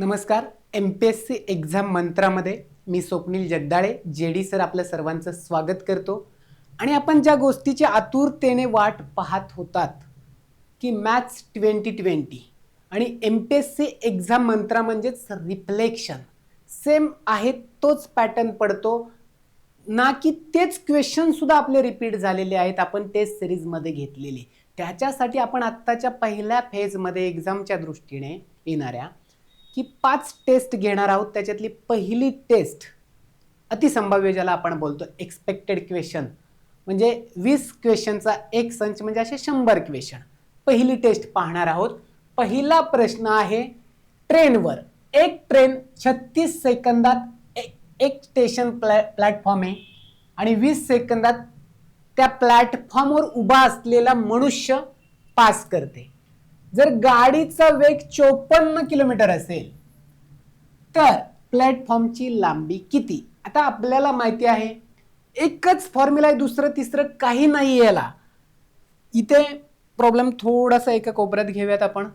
नमस्कार. MPSC exam मंत्रामध्ये मी Swapnil Jagdale JD sir आपल्या सर्वांचं स्वागत करतो. आणि आपण ज्या गोष्टीची आतुरतेने वाट पाहत होतात की मॅथ्स 2020 आणि MPSC एक्झाम मंत्रा म्हणजेच रिफ्लेक्शन सेम आहे, तोच पॅटर्न पडतो ना की तेच क्वेश्चन सुद्धा आपले रिपीट झालेले आहेत, आपण टेस्ट सिरीजमध्ये घेतलेले. त्याच्यासाठी आपण आत्ताच्या पहिल्या फेजमध्ये एक्झामच्या दृष्टीने येणाऱ्या की 5 टेस्ट घेणार आहोत. त्याच्यातली पहिली टेस्ट अतिसंभाव्य ज्याला आपण बोलतो एक्सपेक्टेड क्वेश्चन, म्हणजे 20 क्वेश्चनचा एक संच म्हणजे असे 100 क्वेश्चन. पहिली टेस्ट पाहणार आहोत. पहिला प्रश्न आहे ट्रेनवर. एक ट्रेन 36 सेकंदात एक स्टेशन प्लॅटफॉर्म आहे आणि 20 सेकंदात त्या प्लॅटफॉर्मवर उभा असलेला मनुष्य पास करते. जर गाडीचा वेग 54 किलोमीटर असेल तर प्लॅटफॉर्मची लांबी किती? आता आपल्याला माहिती आहे एकच फॉर्म्युला आहे, दुसरं तिसरं काही नाही याला. इथे प्रॉब्लेम थोडासा एका कोपऱ्यात घेऊयात आपण.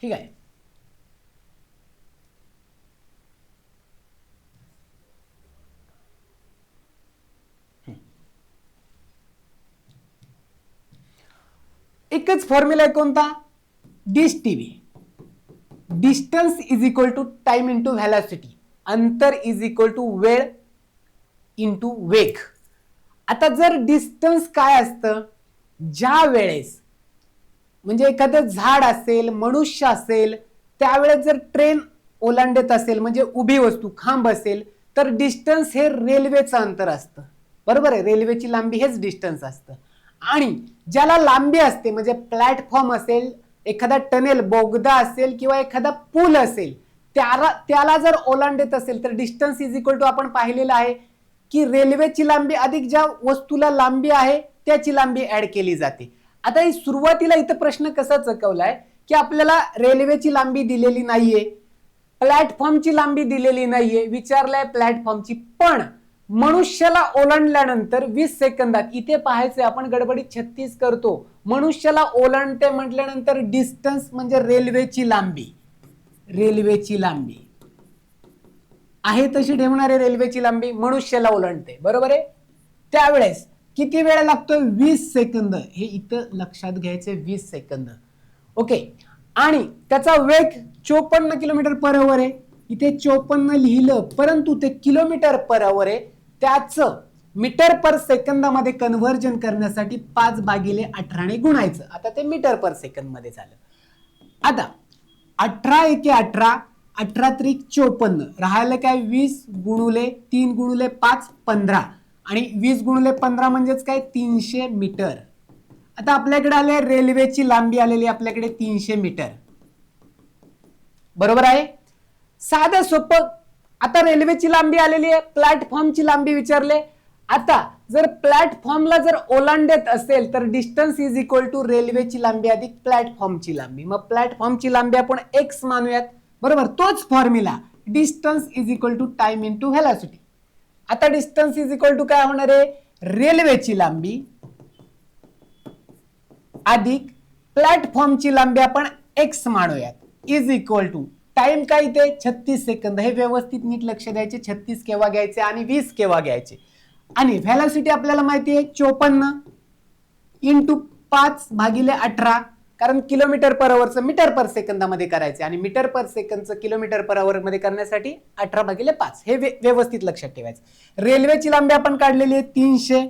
ठीक आहे. एकच फॉर्म्युला आहे कोणता? D is TV. Distance is equal to time into velocity. अंतर इज इक्वल टू वेळ इंटू वेग. आता जर डिस्टन्स काय असतं, ज्या वेळेस म्हणजे एखादं झाड असेल, मनुष्य असेल, त्यावेळेस जर ट्रेन ओलांडत असेल म्हणजे उभी वस्तू खांब असेल तर डिस्टन्स हे रेल्वेचं अंतर असतं. बरोबर आहे, रेल्वेची लांबी हेच डिस्टन्स असतं. आणि ज्याला लांबी असते म्हणजे प्लॅटफॉर्म असेल, एखादा टनेल बोगदा असेल किंवा एखादा पूल असेल, त्याला जर ओलांडत असेल तर डिस्टन्स इज इक्वल टू आपण पाहिलेलं आहे की रेल्वेची लांबी अधिक ज्या वस्तूला लांबी आहे त्याची लांबी ऍड केली जाते. आता ही सुरुवातीला इथं प्रश्न कसा चकवलाय की आपल्याला रेल्वेची लांबी दिलेली नाहीये, प्लॅटफॉर्मची लांबी दिलेली नाहीये, विचारलाय प्लॅटफॉर्मची. पण मनुष्याला ओलांडल्यानंतर 20 सेकंदात, इथे पाहायचंय आपण गडबडीत 36 करतो, मनुष्याला ओलांडते म्हटल्यानंतर डिस्टन्स म्हणजे रेल्वेची लांबी. रेल्वेची लांबी आहे तशी ठेवणार आहे, रेल्वेची लांबी मनुष्याला ओलांडते. बरोबर आहे. त्यावेळेस किती वेळ लागतो? 20 सेकंद. हे इथं लक्षात घ्यायचे, 20 सेकंद. ओके. आणि त्याचा वेग 54 किलोमीटर पर आवर आहे. इथे 54 लिहिलं परंतु ते किलोमीटर पर आवर आहे. त्याचं मीटर पर सेकंदामध्ये कन्व्हर्जन करण्यासाठी 5/18 ने गुणायचं. आता ते मीटर पर सेकंद मध्ये झालं. आता 18 एके 18, 18 त्रिक 54, राहायला काय 20 गुणुले 3 गुणुले 5 15 आणि 20 गुणुले 15 म्हणजेच काय 300 मीटर. आता आपल्याकडे आले रेल्वेची लांबी आलेली आपल्याकडे 300 मीटर. बरोबर आहे. साधं सोपं. आता रेल्वेची लांबी आलेली आहे, प्लॅटफॉर्मची लांबी विचारले. आता जर प्लॅटफॉर्मला जर ओलांडत असेल तर डिस्टन्स इज इक्वल टू रेल्वेची लांबी अधिक प्लॅटफॉर्मची लांबी. मग प्लॅटफॉर्मची लांबी आपण x मानूयात. बरोबर. तोच formula distance is equal to time into velocity. आता डिस्टन्स इज इक्वल टू काय होणार आहे? रेल्वेची लांबी अधिक प्लॅटफॉर्मची लांबी आपण x मानूयात इज इक्वल टू टाइम काय इथे 36 सेकंद. हे व्यवस्थित नीट लक्ष द्यायचे. 36 केव्हा घ्यायचे आणि 20 केव्हा घ्यायचे. आणि व्हेलॉसिटी आपल्याला माहिती आहे 54 इंटू 5/18, कारण किलोमीटर पर आवरचं मीटर पर सेकंदामध्ये करायचे आणि मीटर पर सेकंदचं किलोमीटर पर आवर मध्ये करण्यासाठी 18/5 हे व्यवस्थित लक्षात ठेवायचं. रेल्वेची लांबी आपण काढलेली आहे 300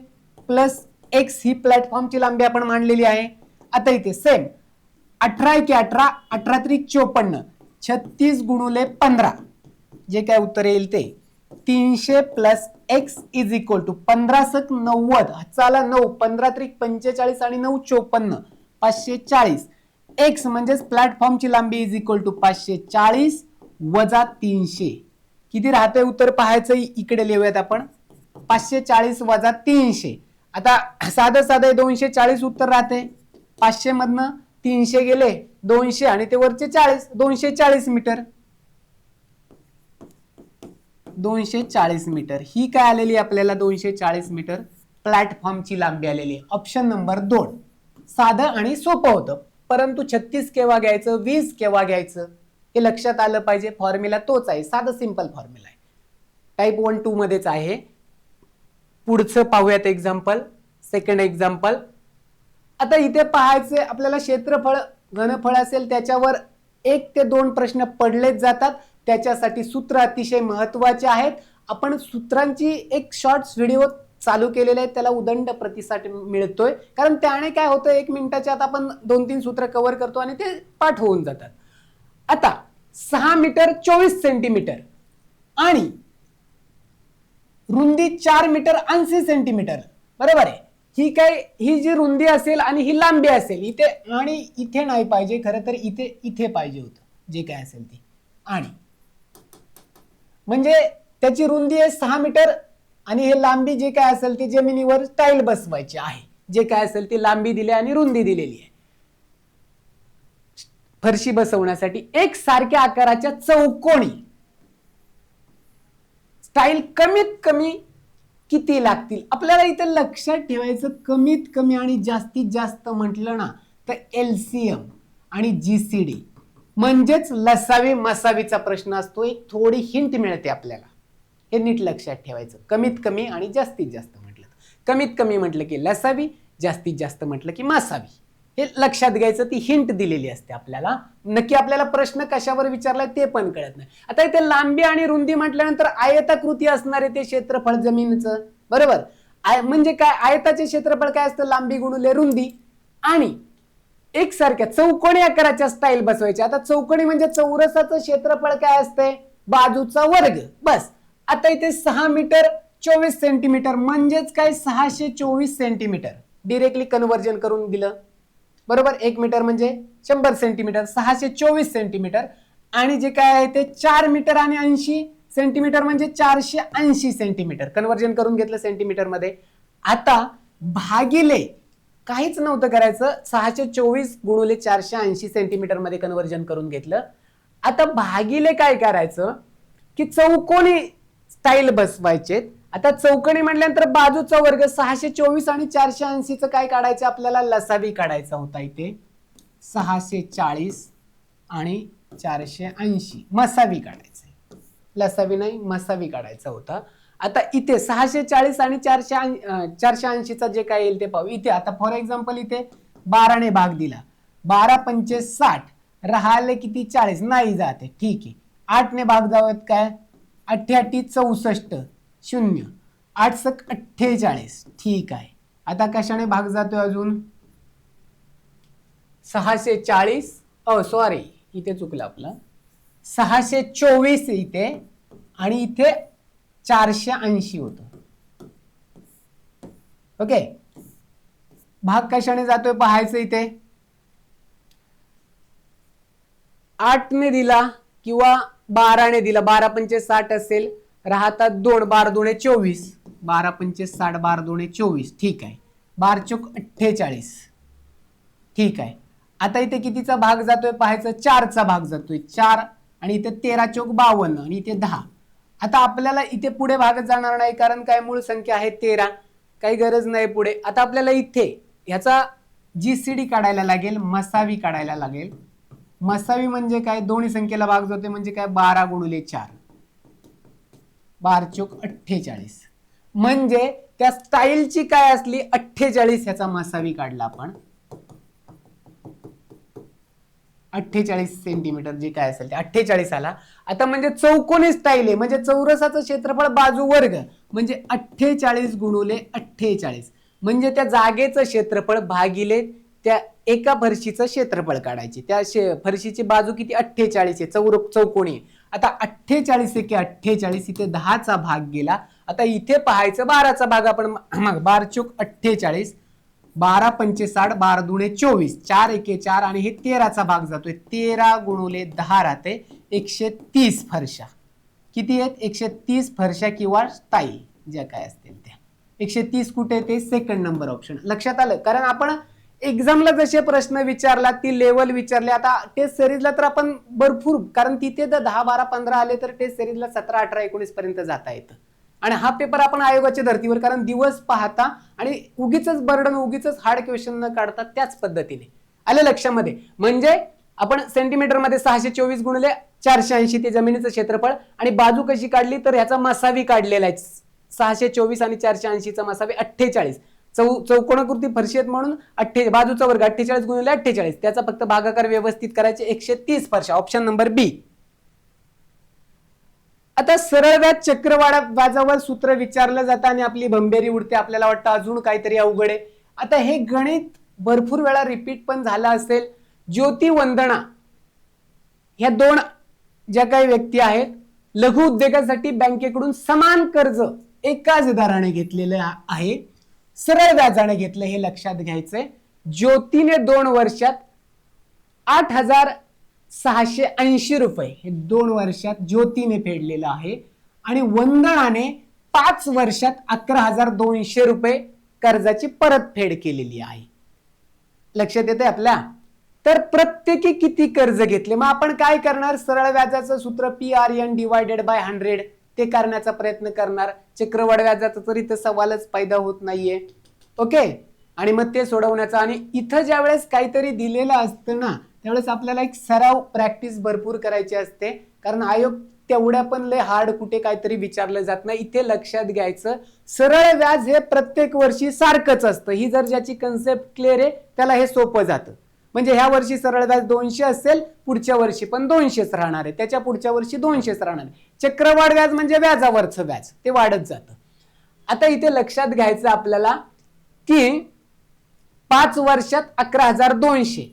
प्लस x ही प्लॅटफॉर्मची लांबी आपण मांडलेली आहे. आता इथे सेम 18 एके 18, 18 त्रिक 54, 36 गुणुले 15, जे काय उत्तर येईल ते 300 plus x is equal to 15 सक 90, चाला 9, 15 त्रिक 45 आणि 9 54, 540. x म्हणजेच प्लॅटफॉर्मची लांबी इज इक्वल टू 540 वजा 300. किती राहते उत्तर पाहायचं, इकडे लिहूयात आपण. 540 वजा 300. आता साधं 240 उत्तर राहते. 500 मधनं 300 गेले 200 आणि ते वरचे 40, 240 मीटर. 240 मीटर ही काय आलेली आपल्याला? 240 मीटर प्लॅटफॉर्मची लांबी आलेली. ऑप्शन नंबर 2 साधं आणि सोपं होतं. परंतु 36 केव्हा घ्यायचं, 20 केव्हा घ्यायचं हे लक्षात आलं पाहिजे. फॉर्म्युला तोच आहे, साधं सिंपल फॉर्म्युला आहे. टाईप 1 2 मध्येच आहे. पुढचं पाहूयात एक्झाम्पल. Second example. आता इथे पाहायचे आपल्याला क्षेत्रफळ घनफळ असेल त्याच्यावर 1 ते 2 प्रश्न पडलेच जातात. त्याच्यासाठी सूत्र अतिशय महत्वाचे आहेत. आपण सूत्रांची एक शॉर्ट्स व्हिडिओ चालू केलेले आहेत, त्याला उदंड प्रतिसाद मिळतोय, कारण त्याने काय होतं 1 मिनिटाच्या आत आपण 2-3 सूत्र कव्हर करतो आणि ते पाठ होऊन जातात. आता 6 मीटर 24 सेंटीमीटर आणि रुंदी 4 मीटर 80 सेंटीमीटर, बरोबर आहे. ही जी रुंदी असेल आणि ही लांबी असेल इथे, आणि इथे नाही पाहिजे खरं तर, इथे पाहिजे होतं जे काय असेल ते. आणि म्हणजे त्याची रुंदी आहे 6 मीटर आणि हे लांबी जे काय असेल ते जमिनीवर टाईल बसवायची आहे. जे काय असेल ते लांबी दिली आणि रुंदी दिलेली आहे. फरशी बसवण्यासाठी एक सारख्या आकाराच्या चौकोनी टाईल कमीत कमी किती लागतील आपल्याला इथे लक्षात ठेवायचं. कमीत कमी आणि जास्तीत जास्त म्हटलं ना तर LCM आणि GCD म्हणजेच लसावी मसावीचा प्रश्न असतो. एक थोडी हिंट मिळते आपल्याला, हे नीट लक्षात ठेवायचं. कमीत कमी आणि जास्तीत जास्त म्हटलं, कमीत कमी म्हटलं की लसावी, जास्तीत जास्त म्हटलं की मसावी, हे लक्षात घ्यायचं. ती हिंट दिलेली असते आपल्याला. नक्की आपल्याला प्रश्न कशावर विचारलाय ते पण कळत नाही. आता इथे लांबी आणि रुंदी म्हटल्यानंतर आयताकृती असणार आहे ते क्षेत्रफळ जमिनीचं, बरोबर. म्हणजे काय, आयताचे क्षेत्रफळ काय असतं, लांबी गुणिले रुंदी. आणि एकसारख्या चौकोनी आकाराच्या स्टाईल बसवायच्या. आता चौकोनी म्हणजे चौरसाचं क्षेत्रफळ काय असतंय, बाजूचा वर्ग, बस. आता इथे 6 मीटर 24 सेंटीमीटर म्हणजेच काय 624 सेंटीमीटर डिरेक्टली कन्व्हर्जन करून दिलं, बरोबर. 1 मीटर म्हणजे 100 सेंटीमीटर, 624 सेंटीमीटर. आणि जे काय आहे ते 4 मीटर आणि 80 सेंटीमीटर म्हणजे 480 सेंटीमीटर कन्व्हर्जन करून घेतलं सेंटीमीटर मध्ये. आता भागिले काहीच नव्हतं करायचं, 624 गुणिले 480 सेंटीमीटर मध्ये कन्व्हर्जन करून घेतलं. आता भागिले काय करायचं की चौकोनी स्टाईल बसवायचे. आता चौकोनी म्हटल्यानंतर बाजूचा वर्ग 624 आणि 480 काय काढायचं आपल्याला, लसावी काढायचा होता. इथे 640 आणि 480 मसावी काढायचं, लसावी नाही मसावी काढायचा होता. आता इथे 640 आणि 480 जे काय येईल ते पाहू. इथे आता फॉर एक्झाम्पल इथे 12 ने भाग दिला, 12 पंचे 60, राहिले किती 40, नाही जाते, ठीक आहे. 8 ने भाग जावत काय, 88 64 0, 8 सक 48, ठीक आहे. आता कशाने भाग जातोय अजून, 640, सॉरी इथे चुकलं आपलं, 624 इथे आणि इथे 480 होतं. ओके, भाग कशाने जातोय पाहायचं. इथे 8 ने दिला किंवा 12 ने दिला, 12 पंचे 60 असेल, राहतात 2, 12 दुणे 24, 12 पंचे 60, 12 दुणे 24, ठीक आहे. 12 चौक 48, ठीक आहे. आता इथे कितीचा भाग जातोय पाहायचं, 4चा भाग जातोय, 4 आणि इथे 13 चौक 52 आणि इथे 10. आता आपल्याला इथे पुढे भागच जाणार नाही कारण काय मूळ संख्या आहे 13, काही गरज नाही पुढे. आता आपल्याला इथे ह्याचा GCD काढायला लागेल, मसावी काढायला लागेल. मसावी म्हणजे काय, दोन्ही संख्येला भाग जातोय म्हणजे काय 12 गुणिले 4, 12 चौक 48, म्हणजे त्या स्टाईलची काय असली 48, ह्याचा मसावी काढला आपण 48 सेंटीमीटर जे काय असेल ते 48 आला. आता म्हणजे चौकोनी स्टाईल आहे म्हणजे चौरसाचं क्षेत्रफळ बाजू वर्ग म्हणजे 48 गुणिले 48 म्हणजे त्या जागेचं क्षेत्रफळ भागिले त्या एका फरशीचं क्षेत्रफळ काढायचे. त्या फरशीची बाजू किती 48 आहे, चौकोनी. आता 48 एके 48, इथे 10चा भाग गेला. आता इथे पाहायचं 12चा भाग आपण, 12 चौक 48, 12 पंचे 60, 12 दुणे 24, 4 एके 4 आणि हे 13चा भाग जातोय, 13 गुणिले 10 राहते 130 फरशा. किती आहेत 130 फरशा किंवा स्टाईल ज्या काय असतील त्या. 130 कुठे ते सेकंड नंबर ऑप्शन. लक्षात आलं, कारण आपण एक्झामला जसे प्रश्न विचारला ती लेवल विचारले. आता टेस्ट सिरीजला तर आपण भरपूर, कारण तिथे तर 10 12 15 आले तर टेस्ट सिरीजला 17 18 19 पर्यंत जाता येतं. आणि हा पेपर आपण आयोगाच्या धर्तीवर, कारण दिवस पाहता आणि उगीच बर्डन उगीच हार्ड क्वेश्चन न काढता त्याच पद्धतीने आलं लक्षामध्ये? म्हणजे आपण सेंटीमीटर मध्ये 624 गुणिले 480 ते जमिनीचं क्षेत्रफळ, आणि बाजू कशी काढली तर ह्याचा मसावी काढलेला आहे. 624 आणि 480 चा मसावी 48. चौकोनाकृती फरशी आहेत म्हणून बाजूचा वर्ग 48 गुणिले 48, त्याचा फक्त भागाकार व्यवस्थित करायचे 130 फरशा. ऑप्शन नंबर बी. आता सरळ व्याज चक्रवाढ व्याजावर सूत्र विचारलं जातं आणि आपली भंबेरी उडते, आपल्याला वाटतं अजून काहीतरी अवघड आहे. आता हे गणित भरपूर वेळा रिपीट पण झालं असेल. ज्योती वंदना ह्या दोन ज्या काही व्यक्ती आहेत, लघु उद्योगासाठी बँकेकडून समान कर्ज एकाच दराने घेतलेलं आहे, सरळ व्याजाने घेतलं, हे लक्षात घ्यायचंय. ज्योतीने 2 वर्षात 8,680 रुपये हे 2 वर्षात ज्योतीने फेडलेलं आहे, आणि वंदनाने 5 वर्षात 11,200 रुपये कर्जाची परतफेड केलेली आहे. लक्षात येते आपल्या? तर प्रत्येकी किती कर्ज घेतले? मग आपण काय करणार? सरळ व्याजाचं सूत्र PRN डिवायडेड बाय 100 ते करण्याचा प्रयत्न करणार. चक्रवाढ व्याजाचा तर इथं सवालच पैदा होत नाहीये. ओके, आणि मग ते सोडवण्याचा. आणि इथं ज्या वेळेस काहीतरी दिलेलं असतं ना, त्यावेळेस आपल्याला एक सराव प्रॅक्टिस भरपूर करायची असते, कारण आयोग तेवढ्या पण लय हार्ड कुठे काहीतरी विचारलं जात नाही. इथे लक्षात घ्यायचं, सरळ व्याज हे प्रत्येक वर्षी सारखंच असतं. ही जर ज्याची कन्सेप्ट क्लिअर आहे त्याला हे सोपं जातं. म्हणजे ह्या वर्षी सरळ व्याज 200 असेल, पुढच्या वर्षी पण 200च राहणार आहे, त्याच्या पुढच्या वर्षी 200च राहणार आहे. चक्रवाढ व्याज म्हणजे व्याजावरचं व्याज, ते वाढत जातं. आता इथे लक्षात घ्यायचं आपल्याला की 5 वर्षात 11,200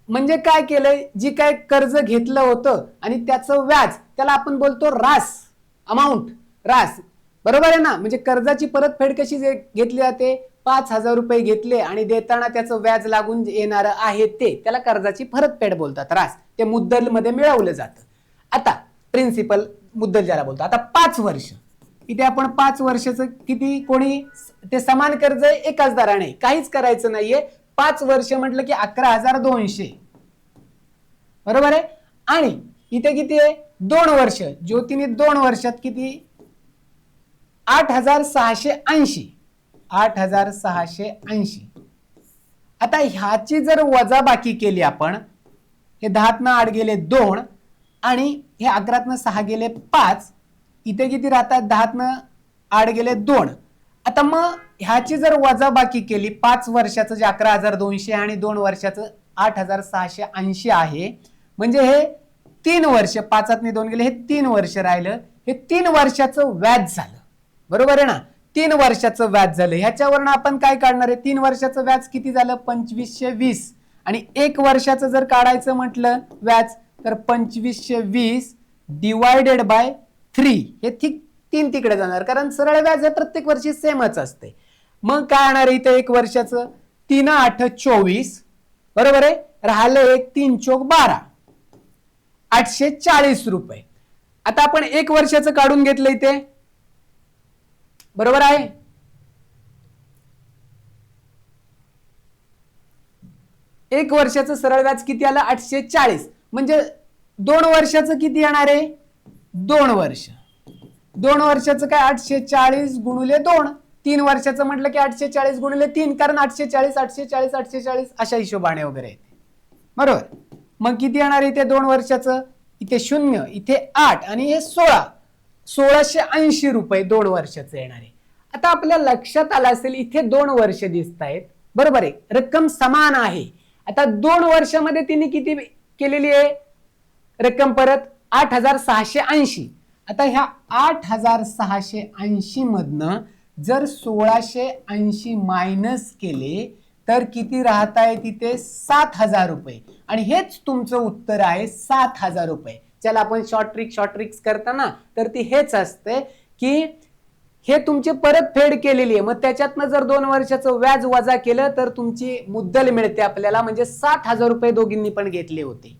म्हणजे काय केलंय? जी काय कर्ज घेतलं होतं आणि त्याचं व्याज, त्याला आपण बोलतो रास, अमाऊंट, रास. बरोबर आहे ना? म्हणजे कर्जाची परतफेड कशी घेतली जाते? 5,000 रुपये घेतले आणि देताना त्याचं व्याज लागून येणार आहे ते, त्याला कर्जाची परतफेड बोलतात, रास. ते मुद्दल मध्ये मिळवलं जातं. आता प्रिन्सिपल मुद्दल ज्याला बोलतो. आता 5 वर्ष, इथे आपण 5 वर्षाचं किती, कोणी ते समान कर्ज एकाच दराने, काहीच करायचं नाहीये. 5 वर्ष म्हटलं की 11,200, बरोबर आहे. आणि इथे किती आहे? 2 वर्ष. ज्योतीने 2 वर्षात किती? 8,680. 8,680. आता ह्याची जर वजाबाकी केली आपण, हे 10 आठ गेले 2 आणि हे 11 6 गेले 5, इथे किती राहतात? 10 आठ गेले 2. आता मग ह्याची जर वजाबाकी केली, 5 वर्षाचं जे 11,200 आणि 2 वर्षाचं 8,680 आहे, म्हणजे हे 3 वर्ष, 5 2 गेले, हे 3 वर्ष राहिलं. हे 3 वर्षाचं व्याज झालं, बरोबर आहे ना? 3 वर्षाचं व्याज झालं. ह्याच्यावरून आपण काय काढणार आहे? 3 वर्षाचं व्याज किती झालं? 2520. आणि 1 वर्षाचं जर काढायचं म्हटलं व्याज, तर 2520 डिवायडेड बाय 3. हे 3 तिकडे जाणार, कारण सरळ व्याज हे प्रत्येक वर्षी सेमच असते. मग काय येणार आहे इथे? 1 वर्षाचं 3 8 24, बरोबर आहे. राहिलं 1 3 चौक 12, 840 रुपये. आता आपण 1 वर्षाचं काढून घेतलं इथे, बरोबर आहे. एक वर्षाचं सरळ व्याज किती आलं? 840. म्हणजे 2 वर्षाचं किती येणार आहे? 2 वर्ष. 2 वर्षाचं काय? 840 गुणिले 2. 3 वर्षाचं म्हटलं की 840 गुणिले 3, कारण 840 840 840 अशा हिशोबाने वगैरे येते, बरोबर. मग किती येणार इथे 2 वर्षाचं? इथे 0, इथे 8 आणि हे 16. 1,680 रुपये 2 वर्षाचं येणार आहे. आता आपल्या लक्षात आलं असेल, इथे 2 वर्ष दिसत आहेत, बरोबर आहे, रक्कम समान आहे. आता 2 वर्षामध्ये तिने किती केलेली आहे रक्कम? परत 8,680. आता ह्या 8,680 मधनं जर 1,680 मायनस केले तर किती राहत आहे तिथे? 7,000 रुपये. आणि हेच तुमचं उत्तर आहे, 7,000 रुपये. ज्याला आपण शॉर्ट ट्रिक्स करताना तर ती हेच असते की हे तुमची परतफेड केलेली आहे, मग त्याच्यातनं जर 2 वर्षाचं व्याज वजा केलं तर तुमची मुद्दल मिळते आपल्याला. म्हणजे 7,000 रुपये दोघींनी पण घेतले होते.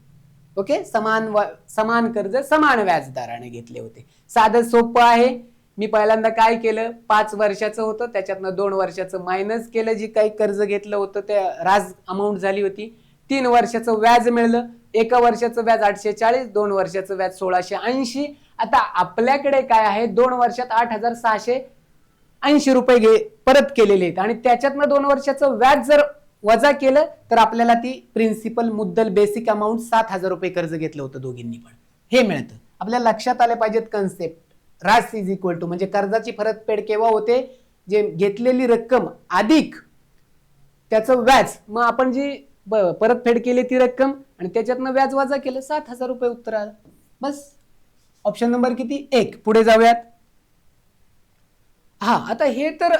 ओके, समान कर्ज समान व्याजदराने घेतले होते. साधं सोपं आहे. मी पहिल्यांदा काय केलं? 5 वर्षाचं होतं, त्याच्यातनं 2 वर्षाचं मायनस केलं, जी काही कर्ज घेतलं होतं ते राज अमाऊंट झाली होती. 3 वर्षाचं व्याज मिळलं. 1 वर्षाचं व्याज 840, 2 वर्षाचं व्याज 1,680. आता आपल्याकडे काय आहे? 2 वर्षात 8,680 रुपये परत केलेले आहेत आणि त्याच्यातनं 2 वर्षाचं व्याज जर वजा केलं तर आपल्याला ती प्रिन्सिपल मुद्दल बेसिक अमाऊंट 7,000 रुपये कर्ज घेतलं होतं दोघींनी पण, हे मिळतं. आपल्याला लक्षात आले पाहिजेत कन्सेप्ट. रास इज इक्वल टू म्हणजे कर्जाची परतफेड केव्हा होते, जे घेतलेली रक्कम अधिक त्याचं व्याज, मग आपण जी परतफेड केली ती रक्कम आणि त्याच्यातनं व्याज वजा केलं, 7,000 रुपये उत्तर आलं. बस. ऑप्शन नंबर किती? 1. पुढे जाऊयात. हा, आता हे तर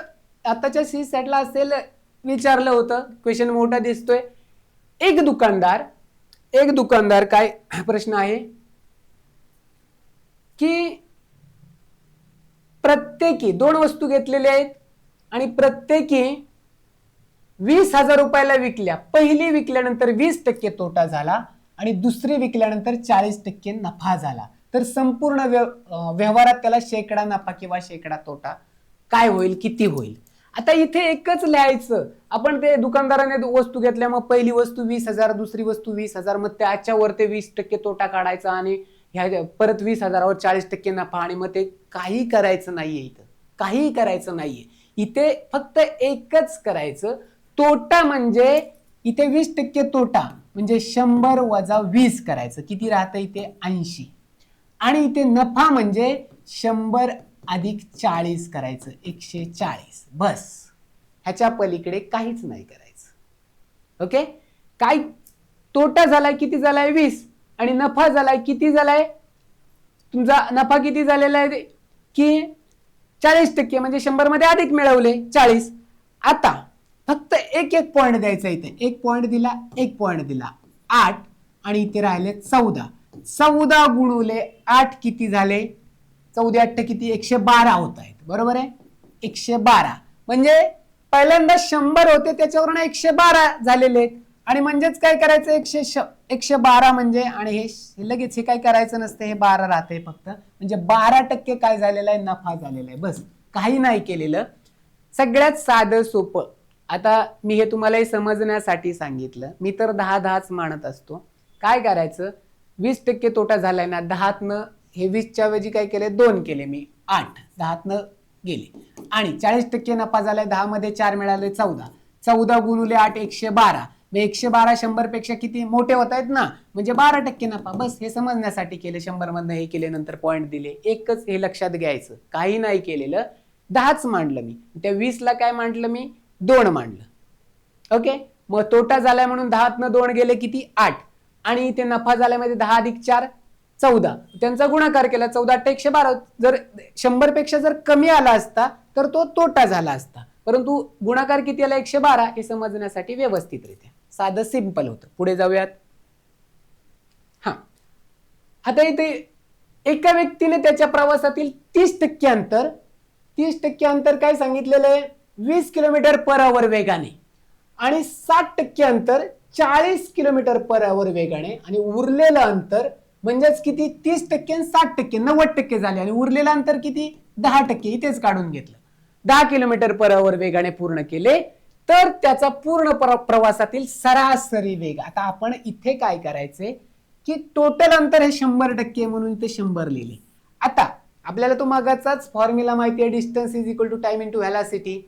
आताच्या सी सेटला असेल विचारलं होतं, क्वेश्चन मोठा दिसतोय. एक दुकानदार काय प्रश्न आहे की प्रत्येकी 2 वस्तू घेतलेल्या आहेत आणि प्रत्येकी 20,000 रुपयाला विकल्या. पहिली विकल्यानंतर 20% तोटा झाला आणि दुसरी विकल्यानंतर 40% नफा झाला. तर संपूर्ण व्यवहारात त्याला शेकडा नफा किंवा शेकडा तोटा काय होईल, किती होईल? आता इथे एकच लिहायचं. आपण ते दुकानदाराने वस्तू घेतल्या, मग पहिली वस्तू 20,000, दुसरी वस्तू 20,000, मग त्याच्यावर ते 20% तोटा काढायचा आणि ह्या परत 20,000वर 40% नफा, आणि मग ते काही करायचं नाहीये. इथं काही करायचं नाहीये. इथे फक्त एकच करायचं. तोटा म्हणजे इथे 20% तोटा म्हणजे 100 वजा 20 करायचं. किती राहतं इथे? 80. आणि इथे नफा म्हणजे 100 अधिक 40 करायचं, 140. बस. ह्याच्या पलीकडे काहीच नाही करायचं. ओके. काय तोटा झालाय, किती झालाय? 20. आणि नफा झालाय, किती झालाय? तुमचा नफा किती झालेला आहे की 40%, म्हणजे 100 मध्ये अधिक मिळवले 40. आता फक्त एक पॉइंट द्यायचा. इथे 1 पॉइंट दिला, 1 पॉइंट दिला, 8. आणि इथे राहिले 14. 14 गुणुले 8 किती झाले? 14 8 किती? 112 होत आहेत. बरोबर आहे. 112 म्हणजे पहिल्यांदा 100 होते, त्याच्यावरून 112 झालेले आहेत. आणि म्हणजेच काय करायचं? 112 म्हणजे, आणि हे लगेच हे काय करायचं नसते, हे 12 राहते फक्त. म्हणजे 12% काय झालेलं आहे? नफा झालेला आहे. बस. काही नाही केलेलं. सगळ्यात साधं सोपं. आता मी हे तुम्हाला समजण्यासाठी सांगितलं. मी तर 10-10च मानत असतो. काय करायचं? 20% तोटा झालाय ना, 10तनं हे 20च्या ऐवजी काय केले? 2 केले मी, 8. 10तनं गेले. आणि 40% नफा झालाय, 10 मध्ये 4 मिळाले, 14. 14 गुणुले 8 112. 112 100 पेक्षा किती मोठे होत आहेत ना, म्हणजे 12% नफा. बस. हे समजण्यासाठी केले. 100 मधनं हे केले, नंतर पॉइंट दिले. एकच हे लक्षात घ्यायचं. काही नाही केलेलं. 10च मांडलं मी. त्या 20ला काय मांडलं मी? 2 मांडलं. ओके. मग तोटा झालाय म्हणून 10तनं 2 गेले, किती? 8. आणि इथे नफा झाल्यामध्ये 10 अधिक 4 14. त्यांचा गुणाकार केला, 14 8 112. जर 100 पेक्षा जर कमी आला असता तर तो तोटा झाला असता, परंतु गुणाकार किती आला? 112. हे समजण्यासाठी व्यवस्थितरित्या साधं सिंपल होतं. पुढे जाऊयात. हा, आता इथे एका व्यक्तीने त्याच्या प्रवासातील 30% अंतर काय सांगितलेलं आहे? 20 किलोमीटर पर आवर वेगाने, आणि 60% अंतर 40 किलोमीटर पर आवर वेगाने, आणि उरलेलं अंतर म्हणजेच किती? 30% आणि 60%, 90% झाले. आणि उरलेलं अंतर किती? 10%. इथेच काढून घेतलं. 10 किलोमीटर पर आवर वेगाने पूर्ण केले तर त्याचा पूर्ण प्रवासातील सरासरी वेग. आता आपण इथे काय करायचे की टोटल अंतर हे 100% म्हणून इथे 100 लिहिले. आता आपल्याला तो मागाचाच फॉर्म्युला माहिती आहे, distance is equal to time into velocity.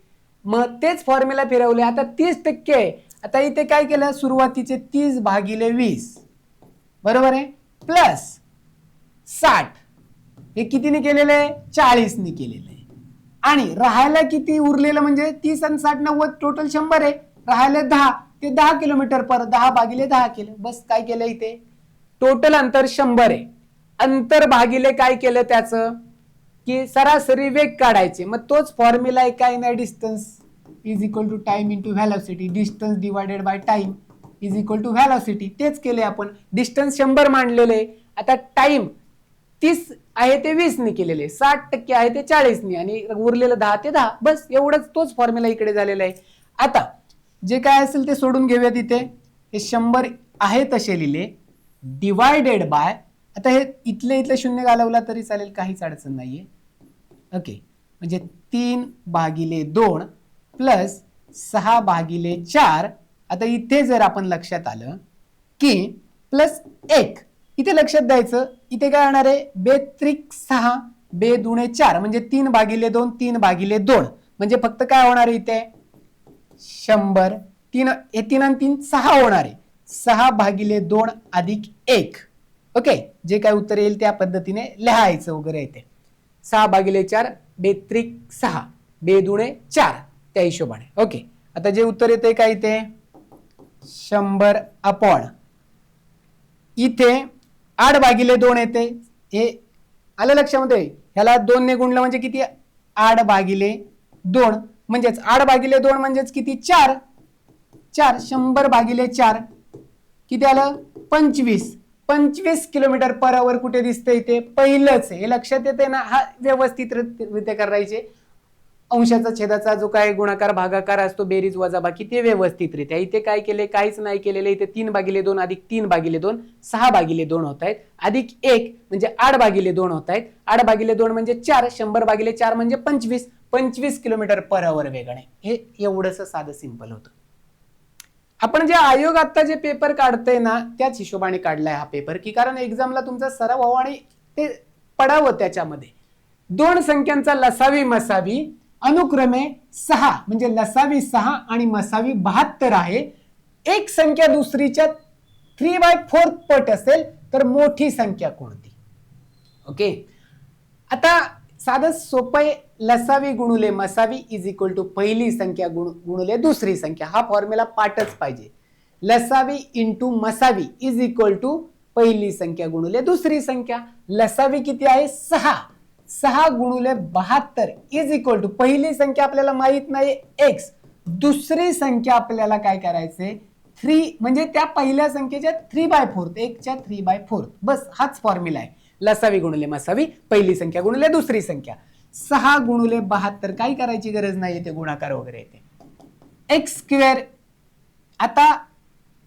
मग तेच फॉर्म्युला फिरवले. आता 30% आहे. आता इथे काय केलं? सुरुवातीचे 30 भागिले 20 बरोबर आहे, प्लस 60. हे कितीने केलेलं आहे? 40ने केलेलं आहे. आणि राहायला किती उरलेलं? म्हणजे 30 आणि 60 90, टोटल 100 आहे. राहायला 10, ते 10 किलोमीटर पर 10 भागिले 10 केलं. बस. काय केलं इथे? टोटल अंतर 100 आहे. अंतर भागिले काय केलं त्याचं की सरासरी वेग काढायचे. मग तोच फॉर्म्युला आहे, काय नाही, distance is equal to time into velocity. Distance divided by time is equal to velocity. तेच केले आपण. डिस्टन्स 100 मांडलेले. आता टाइम 30 आहे ते 20ने केलेले, 60% आहे ते 40ने, आणि उरलेलं 10 ते 10. बस. एवढंच. तोच फॉर्म्युला इकडे झालेला आहे. आता जे काय असेल ते सोडून घेऊया. तिथे हे 100 आहे तसे लिहिले, डिवायडेड बाय, आता हे इथले शून्य घालवला तरी चालेल, काहीच अडचण नाहीये. ओके. म्हणजे 3 भागिले 2 प्लस 6 भागिले 4. आता इथे जर आपण लक्षात आलं की प्लस 1, इथे लक्षात द्यायचं. इथे काय होणार आहे? 2 त्रिक 6, 2 दुणे 4, म्हणजे 3 भागिले 2, 3 भागिले 2, म्हणजे फक्त काय होणार आहे इथे? 100 3 हे 3 आणि 3 6 होणार आहे. 6/2 अधिक 1. ओके, जे काय उत्तर येईल त्या पद्धतीने लिहायचं वगैरे येते. 6/4 बेत्रिक 6 बेदुणे 4 त्या हिशोबाने. ओके, आता जे उत्तर येते काय इथे 100 अपॉन इथे 8/2 येते. हे आलं लक्षामध्ये. ह्याला 2 ने गुणलं म्हणजे किती 8/2 म्हणजेच 8/2 म्हणजेच किती 4. 100/4 किती आलं 25 किलोमीटर पर आवर कुठे दिसतंय इथे पहिलंच आहे. हे लक्षात येते ना. हा व्यवस्थित रित्या करायचे. अंशाचा छेदाचा जो काय गुणाकार भागाकार असतो बेरीज वजाबाकी ते व्यवस्थितरित्या. इथे काय केले काहीच नाही केलेलं. इथे 3/2 अधिक 3/2 6/2 होत आहेत अधिक 1 म्हणजे 8/2 होत आहेत. 8/2 म्हणजे 4. 100/4 म्हणजे 25 किलोमीटर पर आवर वेगाने. हे एवढंच साधं सिंपल होतं. आपण जे आयोग आता जे पेपर काढतंय ना त्याच हिशोबाने काढलाय हा पेपर, की कारण एक्झामला तुमचा सराव व्हावा आणि ते पडावं. त्याच्यामध्ये 2 संख्यांचा लसावी मसावी अनुक्रमे 6 म्हणजे लसावी 6 आणि मसावी 72 आहे. एक संख्या दुसरीच्या 3/4 पट असेल तर मोठी संख्या कोणती. ओके, आता साधं सोपं आहे. लसावी गुणुले मसावी इज इक्वल टू पहिली संख्या गुणुले दुसरी संख्या. हा फॉर्म्युला पाठच पाहिजे. लसावी इंटू मसावी इज इक्वल टू पहिली संख्या गुणुले दुसरी संख्या. लसावी किती आहे 6. 6 गुणुले 72 इज इक्वल टू पहिली संख्या आपल्याला माहित नाही x. दुसरी संख्या आपल्याला काय करायचंय 3 म्हणजे त्या पहिल्या संख्येच्या 3/4 1च्या 3/4. बस हाच फॉर्म्युला आहे. लसावी गुणुले मसावी पहिली संख्या गुणुले दुसरी संख्या. 6 गुणुले 72 काही करायची गरज नाही. येते गुणाकार वगैरे येते. X square. आता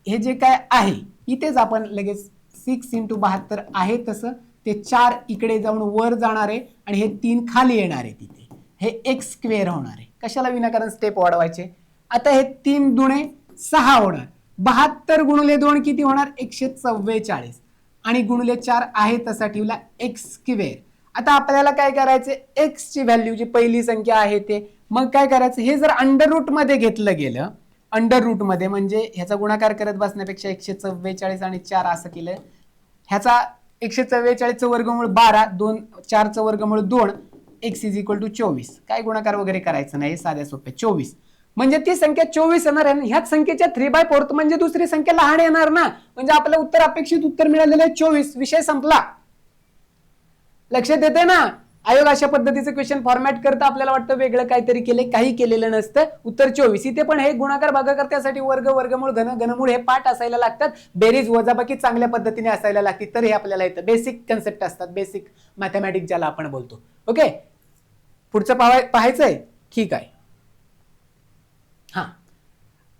हे जे काय आहे इथेच आपण लगेच 6 × 72 आहे तसं ते 4 इकडे जाऊन वर जाणार आहे आणि हे 3 खाली येणार आहे. तिथे हे एक्स स्क्वेअर होणार आहे. कशाला विनाकारण स्टेप वाढवायचे. आता हे 3 दुणे 6 होणार. 72 गुणुले 2 किती होणार 144 आणि गुणुले 4 आहे तसा ठेवला एक्स स्क्वेअर. आता आपल्याला काय करायचं एक्स ची व्हॅल्यू जी पहिली संख्या आहे ते मग काय करायचं हे जर अंडर रूट मध्ये घेतलं गेलं. अंडर रूट मध्ये म्हणजे ह्याचा गुणाकार करत बसण्यापेक्षा 144 आणि 4 असं केलं. ह्याचा 144 वर्गमूळ 12 2 4 वर्गमूळ 2 x इज इक्वल टू 24. काय गुणाकार वगैरे करायचं नाही. साध्या सोपे 24 म्हणजे ती संख्या 24 येणार आहे. ह्याच संख्येच्या 3/4 म्हणजे दुसरी संख्या लहान येणार ना. म्हणजे आपलं उत्तर अपेक्षित उत्तर मिळालेलं आहे 24. विषय संपला. लक्षात येते ना. आयोग अशा पद्धतीचं क्वेश्चन फॉर्मॅट करतं. आपल्याला वाटतं वेगळं काहीतरी केले काही केलेलं नसतं. उत्तर 24. इथे पण हे गुणाकार भागाकार त्यासाठी वर्ग वर्गमूळ घन घनमूळ हे पाठ असायला लागतात. बेरीज वजाबाकी चांगल्या पद्धतीने असायला लागते तर हे आपल्याला येतं. बेसिक कन्सेप्ट असतात. बेसिक मॅथमॅटिक्स ज्याला आपण बोलतो. ओके, पुढचं पाहायचंय ठीक आहे. हा,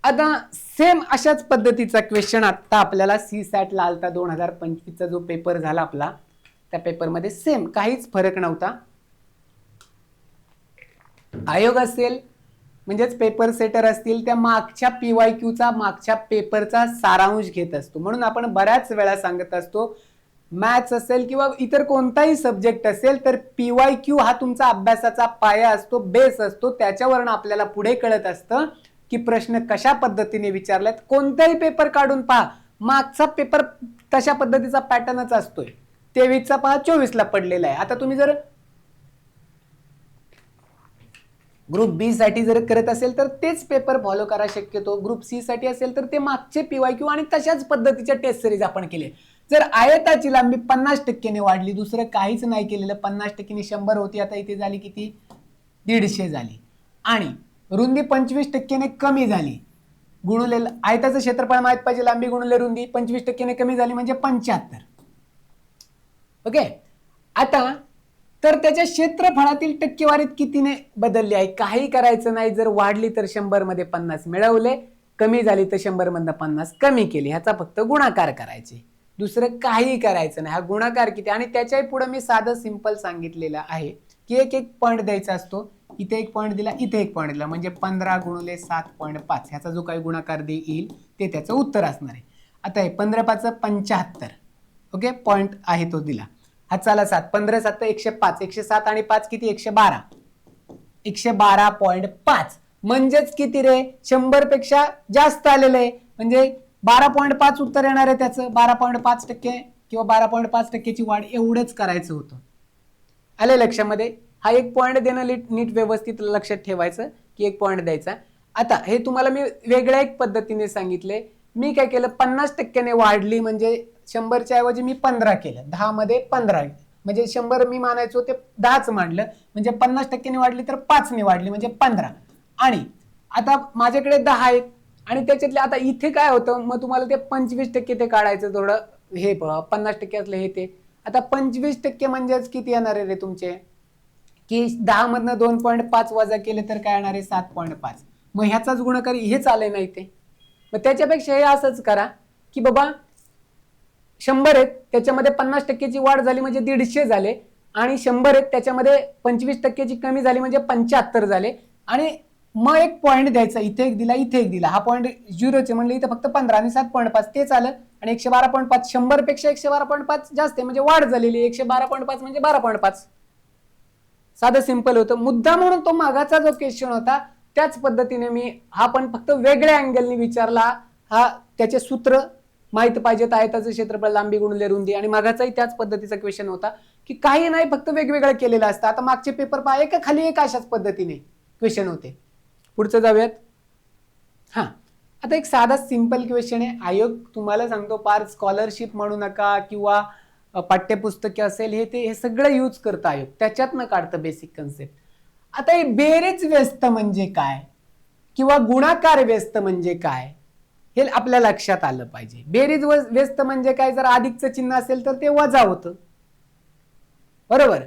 आता सेम अशाच पद्धतीचा क्वेश्चन आता आपल्याला CSAT ला आलता 2025 चा जो पेपर झाला आपला त्या पेपरमध्ये सेम काहीच फरक नव्हता. आयोग असेल म्हणजेच पेपर सेटर असतील त्या मागच्या PYQ चा मागच्या पेपरचा सारांश घेत असतो. म्हणून आपण बऱ्याच वेळा सांगत असतो मॅथ्स असेल किंवा इतर कोणताही सब्जेक्ट असेल तर PYQ हा तुमचा अभ्यासाचा पाया असतो, बेस असतो. त्याच्यावरून आपल्याला पुढे कळत असतं की प्रश्न कशा पद्धतीने विचारलेत. कोणताही पेपर काढून पहा मागचा पेपर तशा पद्धतीचा पॅटर्नच असतोय. 23चा पहा 24ला पडलेला आहे. आता तुम्ही जर ग्रुप बी साठी जर करत असेल तर तेच पेपर फॉलो करा शक्यतो. ग्रुप सी साठी असेल तर ते मागचे PYQ आणि तशाच पद्धतीच्या टेस्ट सिरीज आपण केले. जर आयताची लांबी 50% ने वाढली दुसरं काहीच नाही केलेलं 50% ने 100 होती आता इथे झाली किती 150 झाली आणि रुंदी 25% ने कमी झाली गुणुले आयताचं क्षेत्रफळ माहित पाहिजे लांबी गुणुले रुंदी 25% ने कमी झाली म्हणजे 75. ओके, आता तर त्याच्या क्षेत्रफळातील टक्केवारीत कितीने बदलली आहे काही करायचं नाही. जर वाढली तर 100 मध्ये 50 मिळवले, कमी झाली तर 100 मधनं 50 कमी केली. ह्याचा फक्त गुणाकार करायचे, दुसरं काही करायचं नाही. हा गुणाकार किती आणि त्याच्याही पुढे मी साधं सिंपल सांगितलेलं आहे की एक एक पॉईंट द्यायचा असतो. इथे एक पॉईंट दिला इथे एक पॉईंट दिला म्हणजे 15 गुणुले 7.5 ह्याचा जो काही गुणाकार येईल ते त्याचं उत्तर असणार आहे. आता हे 15×5 75. ओके, पॉईंट आहे तो दिला. हा चला 7 15×7 105 107 आणि 5 किती 112 112.5 म्हणजेच किती रे, 100 पेक्षा जास्त आलेलं आहे, म्हणजे 12.5 उत्तर येणार आहे त्याचं. 12.5% किंवा 12.5%ची वाढ एवढंच करायचं होतं. आले लक्षामध्ये? हा एक पॉईंट देणं नीट व्यवस्थित लक्षात ठेवायचं की एक पॉईंट द्यायचा. आता हे तुम्हाला मी वेगळ्या एक पद्धतीने सांगितले. मी काय केलं, 50%ने वाढली म्हणजे 100च्या ऐवजी मी 15 केलं. 10 मध्ये 15 म्हणजे 100 मी मानायचो ते 10च मांडलं, म्हणजे 50%ने वाढली तर 5ने वाढली म्हणजे 15. आणि आता माझ्याकडे 10 आहेत आणि त्याच्यातले आता इथे काय होतं, मग तुम्हाला ते 25% ते काढायचं थोडं, हे 50% असलं हे ते. आता 25% म्हणजेच किती येणार आहे रे तुमचे, की 10 मधनं 2.5 वजा केले तर काय येणार आहे 7.5. मग ह्याचाच गुणाकार हेच आले नाही ते. मग त्याच्यापेक्षा हे असंच करा की बाबा 100 आहेत त्याच्यामध्ये 50%ची वाढ झाली म्हणजे 150 झाले, आणि 100 आहेत त्याच्यामध्ये 25%ची कमी झाली म्हणजे 75 झाले. आणि मग एक पॉईंट द्यायचा, इथे एक दिला इथे एक दिला, हा पॉईंट 0चे म्हणले इथे फक्त 15 आणि 7.5 तेच आलं. आणि 112.5 100 पेक्षा 112.5 जास्त आहे म्हणजे वाढ झालेली, 112.5 म्हणजे 12.5. साधं सिंपल होतं. मुद्दा म्हणून तो मागाचा जो क्वेश्चन होता त्याच पद्धतीने मी हा पण फक्त वेगळ्या अँगलने विचारला. हा त्याचे सूत्र माहित पाहिजेत, आयताचं क्षेत्रफळ लांबी गुणिले रुंदी, आणि मागाचाही त्याच पद्धतीचा क्वेश्चन होता की काही नाही फक्त वेगवेगळं केलेलं असतं. आता मागचे पेपर पहा, एका खाली एक अशाच पद्धतीने क्वेश्चन होते. पुढचं जाऊयात. हा आता एक साधा सिंपल क्वेश्चन आहे. आयोग तुम्हाला सांगतो पार स्कॉलरशिप म्हणू नका किंवा पाठ्यपुस्तके असेल हे सगळं यूज करतं आयोग, त्याच्यातनं काढतं बेसिक कन्सेप्ट. आता हे बेरीज व्यस्त म्हणजे काय किंवा गुणाकार व्यस्त म्हणजे काय हे आपल्या लक्षात आलं पाहिजे. बेरीज व्यस्त म्हणजे काय, जर अधिकचं चिन्ह असेल तर ते वजा होतं, बरोबर.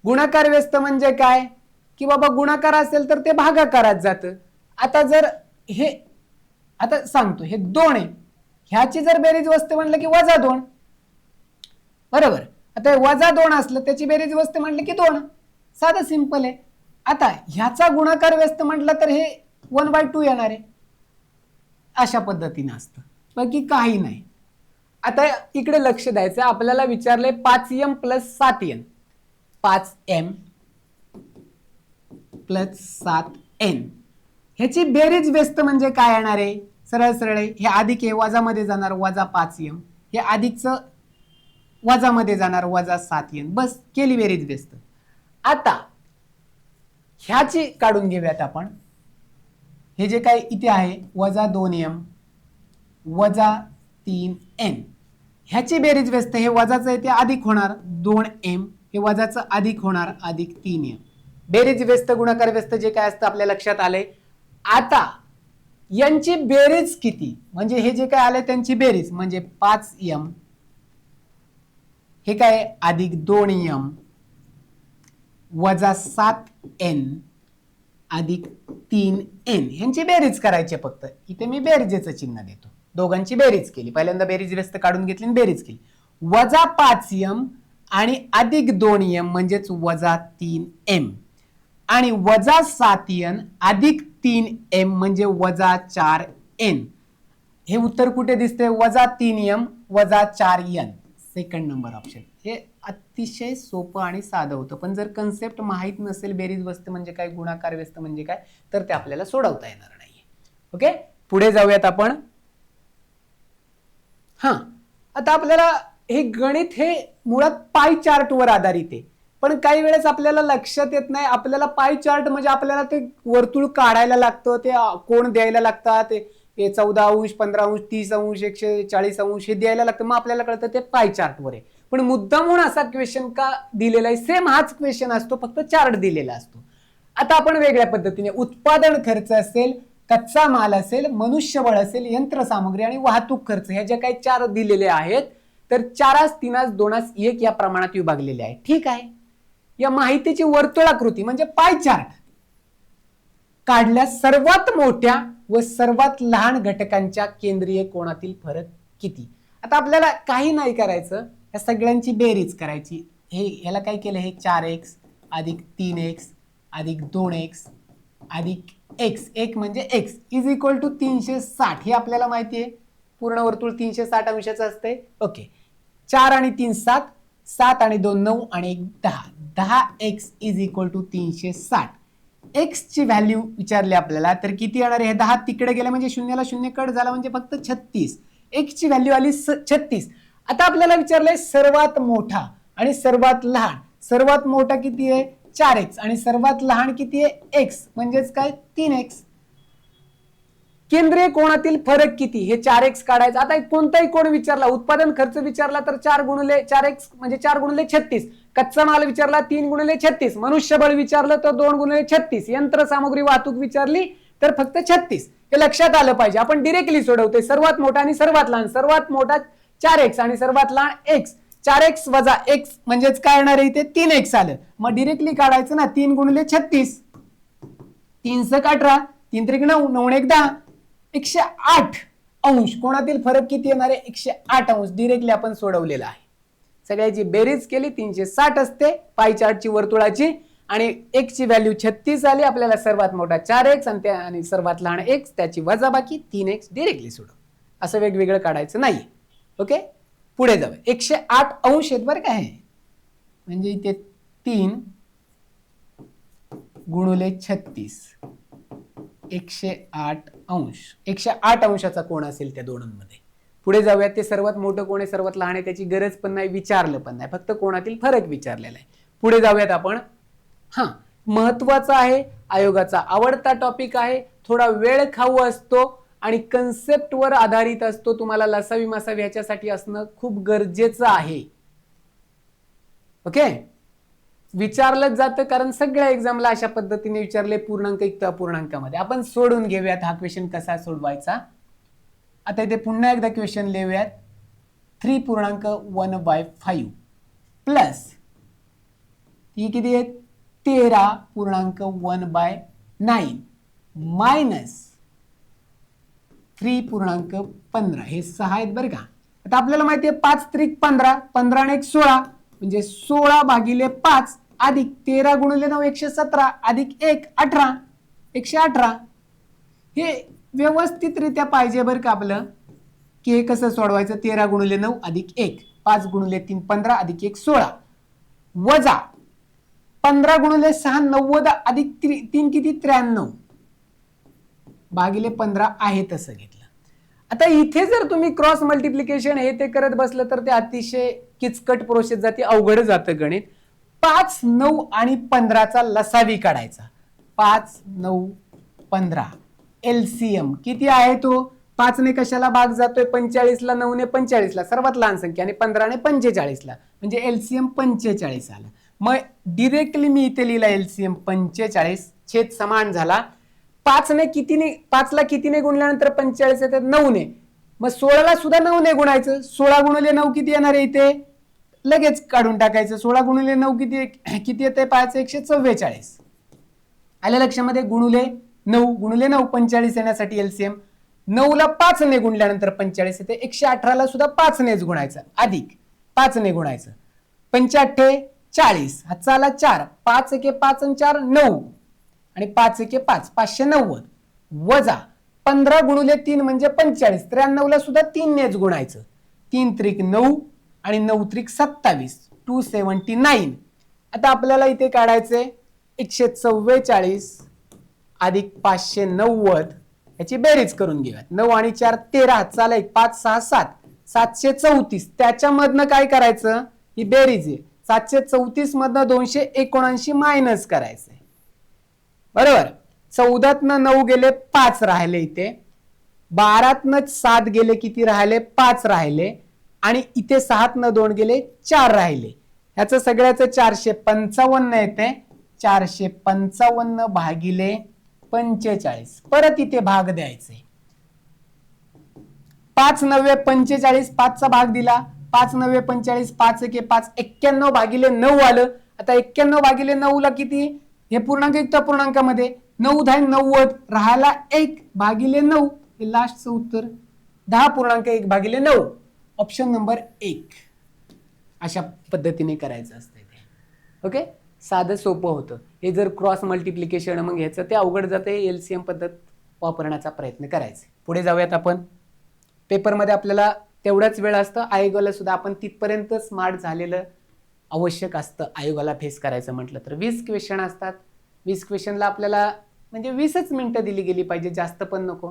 गुणाकार व्यस्त म्हणजे काय की बाबा गुणाकार असेल तर ते भागाकारात जातं. आता जर हे आता सांगतो, हे 2 आहे, ह्याची जर बेरीज व्यस्त म्हणलं की -2, बरोबर. आता -2 असलं त्याची बेरीज व्यस्त म्हणलं की 2. साधं सिंपल आहे. आता ह्याचा गुणाकार व्यस्त म्हटलं तर हे 1/2 येणार आहे. अशा पद्धतीने असतं, बाकी काही नाही. आता इकडे लक्ष द्यायचं, आपल्याला विचारले 5m + 7n, 5m + 7n ह्याची बेरीज व्यस्त म्हणजे काय येणार आहे. सरळ सरळ हे अधिक आहे, वजामध्ये जाणार -5m, हे अधिकचं वजामध्ये जाणार -7n, बस केली बेरीज व्यस्त. आता ह्याची काढून घेऊयात आपण. हे जे काय इथे आहे -2m -3n, ह्याची बेरीज व्यस्त, हे वजाचं आहे ते अधिक होणार 2m, हे वजाचं अधिक होणार अधिक 3m. बेरीज व्यस्त गुणाकार व्यस्त जे काय असतं आपल्या लक्षात आलंय. आता यांची बेरीज किती, म्हणजे हे जे काय आले त्यांची बेरीज म्हणजे 5m हे काय अधिक 2m वजा 7n अधिक 3n, ह्यांची बेरीज करायची फक्त. इथे मी बेरीजेचं चिन्ह देतो. दोघांची बेरीज केली, पहिल्यांदा बेरीज व्यस्त काढून घेतली आणि बेरीज केली. -5m आणि अधिक 2m म्हणजेच -3m, आणि -7n अधिक 3m म्हणजे -4n. हे उत्तर कुठे दिसते, -3m -4n, second number option. हे अतिशय सोपं आणि साधं होतं, पण जर कन्सेप्ट माहीत नसेल बेरीज व्यस्त म्हणजे काय, गुणाकार व्यस्त म्हणजे काय, तर ते आपल्याला सोडवता येणार नाही. ओके, पुढे जाऊयात आपण. हा आता आपल्याला हे गणित हे मुळात पाय चार्ट वर आधारित आहे, पण काही वेळेस आपल्याला लक्षात येत नाही. आपल्याला पाय चार्ट म्हणजे आपल्याला ते वर्तुळ काढायला लागतं, ते कोण द्यायला लागतात, ते 14 अंश 15 अंश 30 अंश 140 अंश हे द्यायला लागतं, मग आपल्याला कळतं ते पाय चार्ट वर आहे. पण मुद्दा म्हणून असा क्वेश्चन का दिलेला आहे, सेम हाच क्वेश्चन असतो फक्त चार्ट दिलेला असतो. आता आपण वेगळ्या पद्धतीने उत्पादन खर्च असेल, कच्चा माल असेल, मनुष्यबळ असेल, यंत्रसामुग्री आणि वाहतूक खर्च, ह्या ज्या काही 4 दिलेले आहेत तर 4 3 2 1 या प्रमाणात विभागलेले आहे. ठीक आहे, या माहितीची वर्तुळाकृती म्हणजे पाय चार्ट काढल्यास सर्वात मोठ्या व सर्वात लहान घटकांच्या केंद्रीय कोनातील फरक किती. आता आपल्याला काही नाही करायचं, या सगळ्यांची बेरीज करायची. हे ह्याला काय केलं, हे 4x अधिक 3x अधिक 2x अधिक x, एक म्हणजे x इज इक्वल टू 360. हे आपल्याला माहिती आहे, पूर्ण वर्तुळ 360 अंशाचं असते. ओके, 4 आणि 3 7, 7 आणि 2 9 आणि 1 10, 10x is equal to 360. X ची व्हॅल्यू विचारली आपल्याला, तर किती येणार आहे? हे 10 तिकडे गेले म्हणजे शून्याला शून्य कट झाला म्हणजे फक्त 36. एक्स ची व्हॅल्यू आली 36. आता आपल्याला विचारलंय सर्वात मोठा आणि सर्वात लहान. सर्वात मोठा किती आहे? 4x आणि सर्वात लहान किती आहे? x म्हणजेच काय? 3x. केंद्रीय कोणातील फरक किती? हे 4x काढायचं. आता कोणताही कोण विचारला, उत्पादन खर्च विचारला तर 4 गुणिले 4x म्हणजे 4 गुणिले 36. कच्चा माल विचारला 3 गुणिले 36. मनुष्यबळ विचारलं तर 2 गुणिले 36. यंत्रसामुग्री वाहतूक विचारली तर फक्त 36. हे लक्षात आलं पाहिजे. आपण डायरेक्टली सोडवतोय. सर्वात मोठा आणि सर्वात लहान. सर्वात मोठा 4x आणि सर्वात लहान x. 4x वजा x म्हणजेच काय येणार आहे? इथे 3x आलं. मग डायरेक्टली काढायचं ना. 3 गुणिले 36. 3 × 18. 3 × 9. 9 × 10. 108 अंश. कोणातील फरक किती येणार आहे? 108 अंश. डायरेक्टली आपण सोडवलेला आहे. सगळ्याची बेरीज केली 360 असते पाय चार्टची वर्तुळाची आणि x ची व्हॅल्यू 36 आली. आपल्याला सर्वात मोठा 4x आणि सर्वात लहान x, त्याची वजाबाकी 3x डायरेक्टली सोडव. असं वेगवेगळं काढायचं नाही. ओके, पुढे जाऊ. 108 अंश आहेत बरं काय, म्हणजे इथे 3 गुणिले 36 108 अंश. 108 अंशाचा कोण असेल त्या दोघांमध्ये? पुढे जाऊयात. ते सर्वात मोठं कोण आहे, सर्वात लहान आहे, त्याची गरज पण नाही, विचारलं पण नाही, फक्त कोणातील फरक विचारलेला आहे. पुढे जाऊयात आपण. महत्वाचा आहे, आयोगाचा आवडता टॉपिक आहे, थोडा वेळ खाऊ असतो आणि कन्सेप्टवर आधारित असतो. तुम्हाला लसावी मासावी ह्याच्यासाठी असणं खूप गरजेचं आहे. ओके, विचारलं जातं कारण सगळ्या एक्झामला अशा पद्धतीने विचारले, पूर्णांक युक्त अपूर्णांकामध्ये. आपण सोडून घेऊयात हा क्वेश्चन कसा सोडवायचा. आता इथे पुन्हा एकदा क्वेश्चन लिहूयात. 3.1/5 प्लस ही किती आहे? 13.1/9 मायनस 3.15. हे 6 आहेत बरं का. आता आपल्याला माहिती आहे 5 त्रिक 15, 15 आणि 1 16 म्हणजे 16/5 अधिक 13 गुणिले 9 117 अधिक 1 18 118. हे व्यवस्थितरित्या पाहिजे बरं का आपलं, की हे कसं सोडवायचं. 13 गुणिले 9 अधिक 1, 5 गुणिले 3 15 अधिक 1 16 वजा 15 गुणिले 6 90 अधिक 3 किती? 93 भागिले 15 आहे तसं घेतलं. आता इथे जर तुम्ही क्रॉस मल्टिप्लिकेशन हे ते करत बसलं तर ते अतिशय किचकट प्रोसेस जाते, अवघड जातं गणित. 5 9 आणि 15चा लसावी काढायचा. 5 9 15 एलसीएम किती आहे तो? 5 ने कशाला भाग जातोय? 45 ला, 9 ने 45 ला, सर्वात लहान संख्या, आणि 15 ने 45 ला, म्हणजे एलसीएम 45 आलं. मग डिरेक्टली मी इथे लिहिला एलसीएम 45, छेद समान झाला. 5 ने कितीने, 5 ला कितीने गुणल्यानंतर 45 येतात? 9 ने. मग 16 ला सुद्धा 9 ने गुणायचं. 16 गुणिले 9 किती येणार आहे इथे? लगेच काढून टाकायचं. 16 गुणिले 9 किती येते? 5 144. आलं लक्षामध्ये? गुणिले 9 गुणिले 9 45 येण्यासाठी एलसीएम. 9 ला 5 ने गुणल्यानंतर 45 येते. 118 ला सुद्धा 5 नेच गुणायचं, अधिक 5 ने गुणायचं. 85 40, हातचा आला 4, 5 1 5 आणि 4 9 आणि 5 1 5 590 वजा 15 गुणिले 3 म्हणजे 45. 93 ला सुद्धा 3 नेच गुणायचं. 3 त्रिक 9 आणि 9 त्रिक 27 279. आता आपल्याला इथे काढायचे 144 अधिक 590 याची बेरीज करून घेऊयात. 9 आणि 4 13, चाला 1 5 6 7 734. त्याच्यामधनं काय करायचं? ही बेरीज आहे. 734 मधनं 279 मायनस करायचंय, बरोबर. 14तनं 9 गेले 5 राहिले इथे. 12तनं 7 गेले किती राहिले? 5 राहिले. आणि इथे 7तनं 2 गेले 4 राहिले. ह्याचं सगळ्याचं 455 येते. 455 भागिले 45. परत इथे भाग द्यायचे. 5 9 45, 5चा भाग दिला. 5 9 45, 5 1 5 91 भागिले 9 आलं. आता 91 भागिले 9 ला किती? हे पूर्णांक युक्त पूर्णांकामध्ये 9 10 90 राहायला 1 भागिले 9. हे लास्टचं उत्तर 10.1 भागिले 9. Option number 1. अशा पद्धतीने करायचं असतं ते. ओके, साधं सोपं होतं. हे जर क्रॉस मल्टिप्लिकेशन मग ह्याचं ते अवघड जाते. एलसीएम पद्धत वापरण्याचा प्रयत्न करायचा. पुढे जाऊयात आपण. पेपरमध्ये आपल्याला तेवढाच वेळ असतं. आयोगाला सुद्धा आपण तिथपर्यंत स्मार्ट झालेलं आवश्यक असतं. आयोगाला फेस करायचं म्हटलं तर 20 क्वेश्चन असतात. 20 क्वेश्चनला आपल्याला म्हणजे 20च मिनिटं दिली गेली पाहिजे, जास्त पण नको.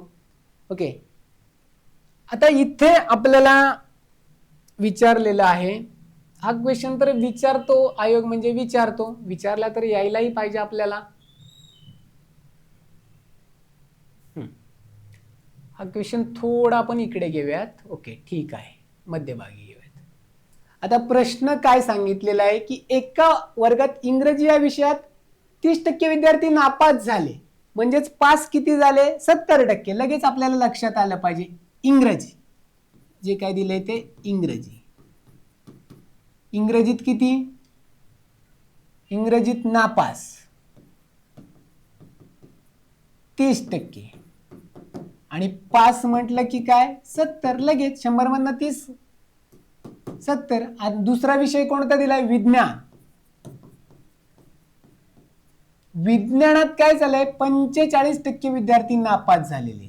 ओके, आता इथे आपल्याला विचारलेलं आहे, हा क्वेश्चन तर विचारतो आयोग, म्हणजे विचारतो, विचारला तर यायलाही पाहिजे आपल्याला. हा क्वेश्चन थोडा आपण इकडे घेऊयात. ओके, ठीक आहे, मध्यभागी घेऊयात. आता प्रश्न काय सांगितलेला आहे की एका वर्गात इंग्रजी या विषयात 30% विद्यार्थी नापास झाले, म्हणजेच पास किती झाले? 70%. लगेच आपल्याला लक्षात आलं पाहिजे इंग्रजी जे काय दिलंय ते इंग्रजी. इंग्रजीत किती? इंग्रजीत नापास 30%, आणि पास म्हटलं की काय 70. लगेच 100 मधनं 30 70. आणि दुसरा विषय कोणता दिलाय? विज्ञान. विज्ञानात काय झालंय? 45% विद्यार्थी नापास झालेले.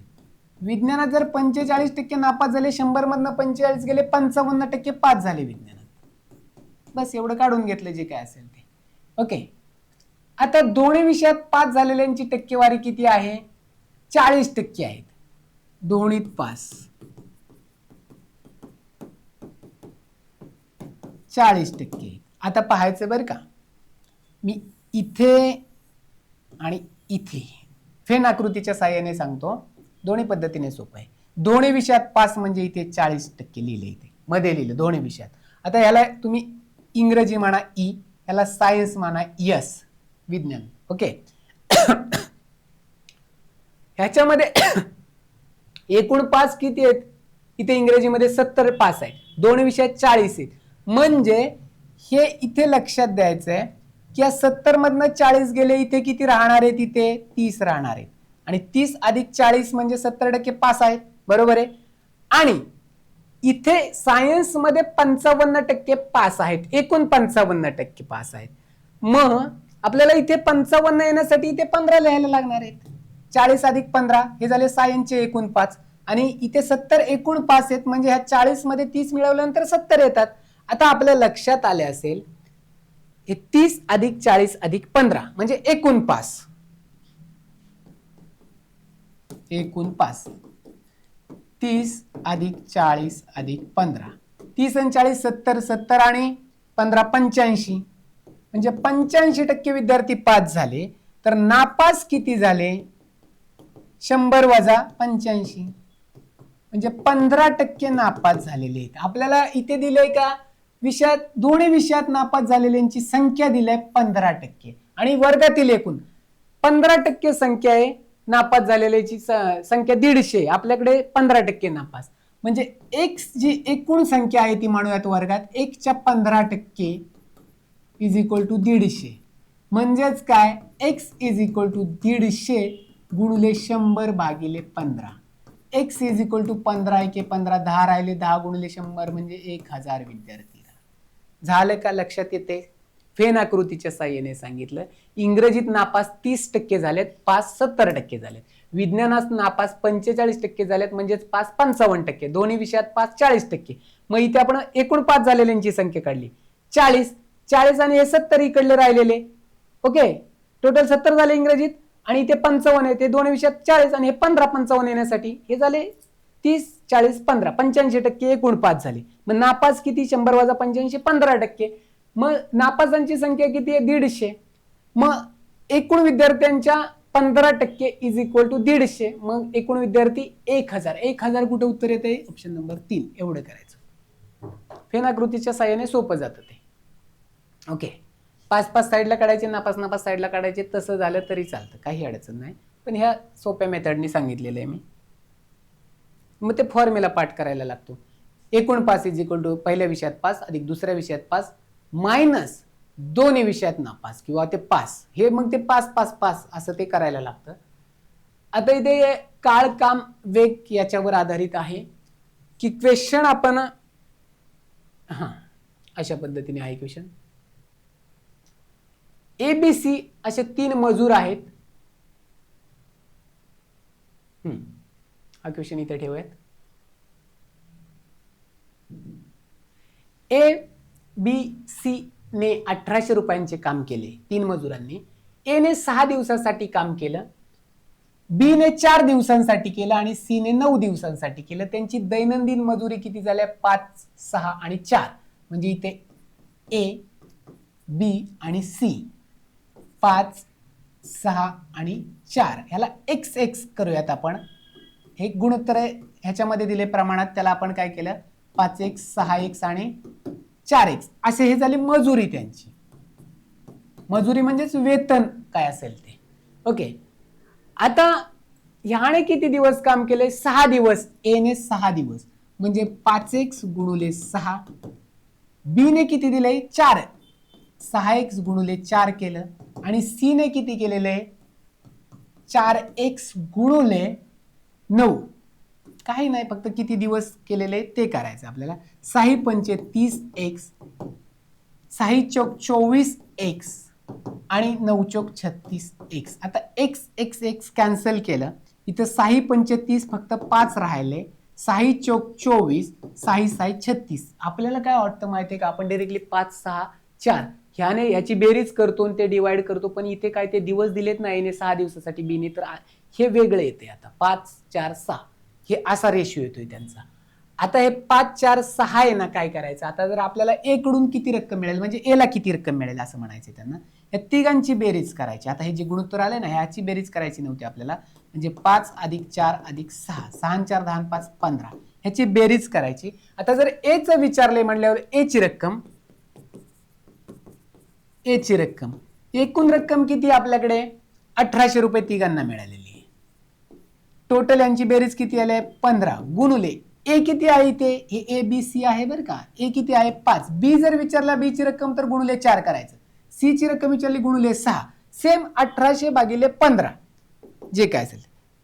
विज्ञानात जर 45% नापास झाले, 100 मधनं 45 गेले, 55% पास झाले विज्ञानात. बस एवढं काढून घेतलं जे काय असेल ते. ओके, आता दोन्ही विषयात पास झालेल्यांची टक्केवारी किती आहे? 40% आहेत दोन्हीत पास. 40%. आता पाहायचं बरं का, मी इथे आणि इथे फेन आकृतीच्या साहाय्याने सांगतो, दोन्ही पद्धतीने सोपं आहे. दोन्ही विषयात पास म्हणजे इथे 40% लिहिले, इथे मध्ये लिहिलं दोन्ही विषयात. आता ह्याला तुम्ही इंग्रजी म्हणा ई, ह्याला सायन्स म्हणा यस, विज्ञान. ओके, ह्याच्यामध्ये एकूण पास किती आहेत? इथे इंग्रजीमध्ये 70 पास आहेत, दोन्ही विषयात 40 आहेत. म्हणजे हे इथे लक्षात द्यायचंय की या 70 मधनं 40 गेले, इथे किती राहणार आहेत? इथे 30 राहणार आहेत. आणि 30 अधिक 40 म्हणजे 70% पास आहेत, बरोबर आहे. आणि इथे सायन्स मध्ये 55% पास आहेत, एकूण 55% पास आहेत. मग आपल्याला इथे 55 येण्यासाठी इथे 15 लिहायला लागणार आहेत. 40 अधिक 15 हे झाले सायन्सचे एकूण 5, आणि इथे 70 एकूण पास आहेत, म्हणजे ह्या 40 मध्ये 30 मिळवल्यानंतर 70 येतात. आता आपल्या लक्षात आले असेल हे 30 अधिक 40 अधिक 15 म्हणजे एकूण पास. एकूण पास 30 अधिक 40 अधिक 15, 30 आणि 40 70, 70 आणि 15 85, म्हणजे 85% विद्यार्थी पास झाले. तर नापास किती झाले? 100 वजा 85, म्हणजे 15% नापास झालेले आहेत. आपल्याला इथे दिलंय का विषयात, दोन्ही विषयात नापास झालेल्यांची संख्या दिली आहे 15%, आणि वर्गातील एकूण 15% संख्या आहे, नापास झालेल्याची संख्या 150. आपल्याकडे 15% नापास, म्हणजे एक्स जी एकूण संख्या आहे ती म्हणूयात वर्गात, 1च्या 15% इज इक्वल टू 150. म्हणजेच काय? एक्स इज इक्वल टू 150 गुणिले 100 भागिले 15. एक्स इज इक्वल टू 15 एके 15, 10 राहिले, 10 गुणिले 100 म्हणजे 1000 विद्यार्थी. झालं का? लक्षात येते? फेन आकृतीच्या साहाय्याने सांगितलं. इंग्रजीत नापास 30% झालेत, पास 70% झालेत. विज्ञानात नापास 45% झालेत, म्हणजेच पास 55%. दोन्ही विषयात पास 40%. मग इथे आपण एकूण पास झालेल्यांची संख्या काढली 40, 40 आणि हे 70 इकडले राहिलेले. ओके, टोटल 70 झाले इंग्रजीत, आणि इथे 55 येते, दोन्ही विषयात 40 आणि हे 15 55 येण्यासाठी हे झाले 30 40 15 85% एकूण पास झाले. मग नापास किती? 100 वजा 85 15%. मग नापासांची संख्या किती आहे? 150. मग एकूण विद्यार्थ्यांच्या 15% इज इक्वल टू 150. मग एकूण विद्यार्थी 1000. 1000 कुठे उत्तर येते? Option number 3. एवढं करायचं. फेन आकृतीच्या साहाय्याने सोपं जातं ते. ओके, पास पास साईडला काढायचे, नापास नापास साईडला काढायचे, तसं झालं तरी चालतं, काही अडचण नाही. पण ह्या सोप्या मेथडनी सांगितलेलं आहे मी. मग ते फॉर्म्युला पाठ करायला लागतो. एकूण पास इज इक्वल टू पहिल्या विषयात पास अधिक दुसऱ्या विषयात पास मायनस दोन्ही विषयात नापास किंवा ते पास, हे मग ते पास पास पास असं ते करायला लागतं. आता इथे काळ काम वेग याच्यावर आधारित आहे की क्वेश्चन आपण अशा पद्धतीने आहे क्वेश्चन. एबीसी असे 3 मजूर आहेत. हा क्वेश्चन इथे ठेवूयात. ए बी सी ने 1800 रुपयांचे काम केले 3 मजुरांनी. ए ने 6 दिवसासाठी काम केलं, बी ने 4 दिवसांसाठी केलं आणि सी ने 9 दिवसांसाठी केलं. त्यांची दैनंदिन मजुरी किती झाल्या? 5, 6 आणि 4. म्हणजे इथे ए, बी आणि सी 5, 6 आणि 4. ह्याला एक्स एक्स करूयात आपण. हे गुणोत्तर ह्याच्यामध्ये दिले प्रमाणात, त्याला आपण काय केलं? 5x, 6x आणि 4x असे हे झाली मजुरी त्यांची. मजुरी म्हणजेच वेतन काय असेल ते. ओके, आता ह्याने किती दिवस काम केले? 6 दिवस. ए ने 6 दिवस म्हणजे 5x गुणुले 6. बी ने किती दिले? 4. 6x गुणुले 4 केलं. आणि सी ने किती केलेलं आहे? 4x गुणुले 9. काही नाही, फक्त किती दिवस केलेले ते करायचं आपल्याला. 6 पंचे 30x, 6 चौक 24x आणि 9 चौक 36x. आता x x x कॅन्सल केलं. इथं 6 पंचे 30 फक्त 5 राहिले. 6 चौक 24, 6 6 36. आपल्याला काय वाटतं माहितीये का? आपण डायरेक्टली 5 6 4 ह्याने याची बेरीज करतो आणि ते डिवाइड करतो, पण इथे काय ते दिवस दिलेत नाही ने 6 दिवसासाठी, बीने तर हे वेगळे येते. आता 5 4 6 हे असा रेशिओ येतोय त्यांचा. आता हे 5 4 6 आहे ना, काय करायचं आता? जर आपल्याला ए कडून किती रक्कम मिळेल म्हणजे ए ला किती रक्कम मिळेल असं म्हणायचं त्यांना. या तिघांची बेरीज करायची. आता हे जे गुणोत्तर आले ना, ह्याची बेरीज करायची नव्हती आपल्याला. म्हणजे 5 अधिक 4 अधिक 6, 6 4 10 5 15 ह्याची बेरीज करायची. आता जर ए चं विचारले म्हणल्यावर ए ची रक्कम एकूण रक्कम किती आपल्याकडे? 1800 रुपये तिघांना मिळालेली आहे. टोटल यांची बेरीज किती आली? 15 गुणुले ए किती आहे इथे? हे ए बी सी आहे बरं का. ए किती आहे? 5. बी जर विचारला बी ची रक्कम तर गुणुले 4 करायचं. सी ची रक्कम विचारली गुणुले 6. सेम 1800 भागिले 15 जे काय असेल.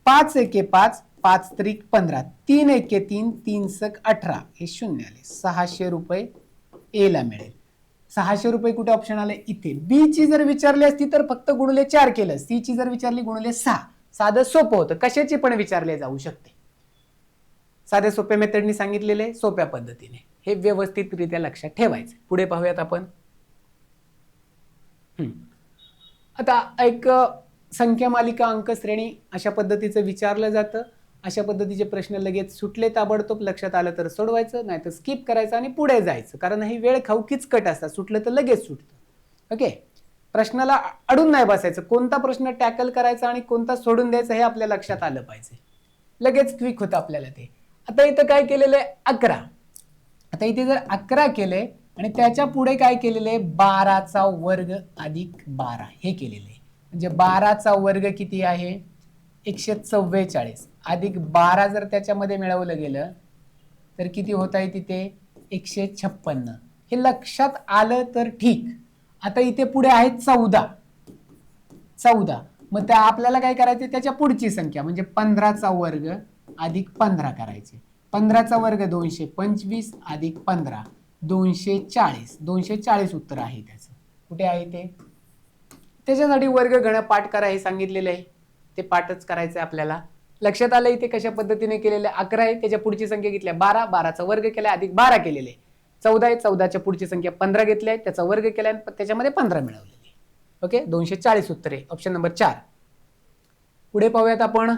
5 एके 5, 5 त्रिक 15, 3 एके 3, 3 सक 18 हे शून्य आले. 600 रुपये ए ला मिळेल. 600 रुपये कुठे ऑप्शन आले? इथे. बी ची जर विचारली असती तर फक्त गुणुले 4 केलं. सी ची जर विचारली गुणुले 6. साधं सोपं होतं. कशाची पण विचारले जाऊ शकते. साध्या सोप्या मेथडनी सांगितलेले, सोप्या पद्धतीने. हे व्यवस्थितरित्या लक्षात ठेवायचं. पुढे पाहूयात आपण. आता एक संख्या मालिका अंक श्रेणी अशा पद्धतीचं विचारलं जातं. अशा पद्धतीचे प्रश्न लगेच सुटले ताबडतोब, लक्षात आलं तर सोडवायचं, नाहीतर स्किप करायचं आणि पुढे जायचं. कारण ही वेळ खाऊ किचकट असतात. सुटलं तर लगेच सुटतं. ओके, प्रश्नाला अडून नाही बसायचं. कोणता प्रश्न टॅकल करायचा आणि कोणता सोडून द्यायचा हे आपल्या लक्षात आलं पाहिजे. लगेच क्विक होतं आपल्याला ते. आता इथं काय केलेलं आहे? 11. आता इथे जर 11 केले आणि त्याच्या पुढे काय केलेलं आहे? 12चा वर्ग अधिक 12 हे केलेलं आहे. म्हणजे 12चा वर्ग किती आहे? 144 अधिक 12 जर त्याच्यामध्ये मिळवलं गेलं तर किती होत आहे तिथे? 156. हे लक्षात आलं तर ठीक. आता इथे पुढे आहे 14. मग त्या आपल्याला काय करायचं? त्याच्या पुढची संख्या म्हणजे 15चा वर्ग अधिक 15 करायचे. 15चा वर्ग 225 अधिक 15 240. 240 उत्तर आहे त्याचं. कुठे आहे ते? त्याच्यासाठी वर्ग गण पाठ करा हे सांगितलेलं आहे. ते पाठच करायचं आहे आपल्याला. लक्षात आलं इथे कशा पद्धतीने केलेलं आहे? 11 आहे, त्याच्या पुढची संख्या घेतल्या 12, 12चा वर्ग केला अधिक 12 केलेले. 14 आहे, 14च्या पुढची संख्या 15 घेतली आहे, त्याचा वर्ग केला आणि त्याच्यामध्ये 15 मिळवलेली. ओके, 240 उत्तर आहे. Option number 4. पुढे पाहूयात आपण.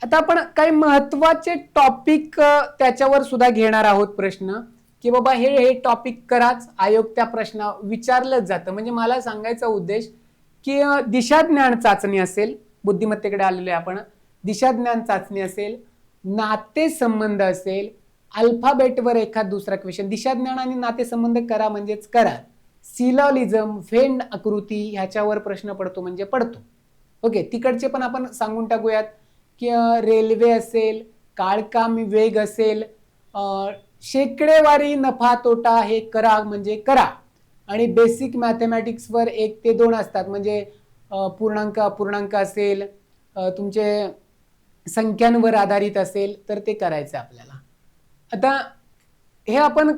आता आपण काही महत्वाचे टॉपिक त्याच्यावर सुद्धा घेणार आहोत प्रश्न, की बाबा हे टॉपिक कराच. आयोग त्या प्रश्न विचारलंच जातं. म्हणजे मला सांगायचा उद्देश की दिशाज्ञान चाचणी असेल, बुद्धिमत्तेकडे आलेले आपण, दिशाज्ञान चाचणी असेल, नातेसंबंध असेल, अल्फाबेटवर एखाद दुसरा क्वेश्चन. दिशाज्ञान आणि नातेसंबंध करा म्हणजेच करा. सिलॉलिझम, व्हेन आकृती ह्याच्यावर प्रश्न पडतो म्हणजे पडतो. ओके, तिकडचे पण आपण सांगून टाकूयात की रेल्वे असेल, काळकाम वेग असेल, शेकडेवारी नफा तोटा हे करा म्हणजे करा. आणि बेसिक मॅथमॅटिक्सवर 1 ते 2 असतात. म्हणजे पूर्णांक अपूर्णांक असेल, तुमचे संख्यांवर आधारित असेल तर ते करायचं आपल्याला. आता हे आपण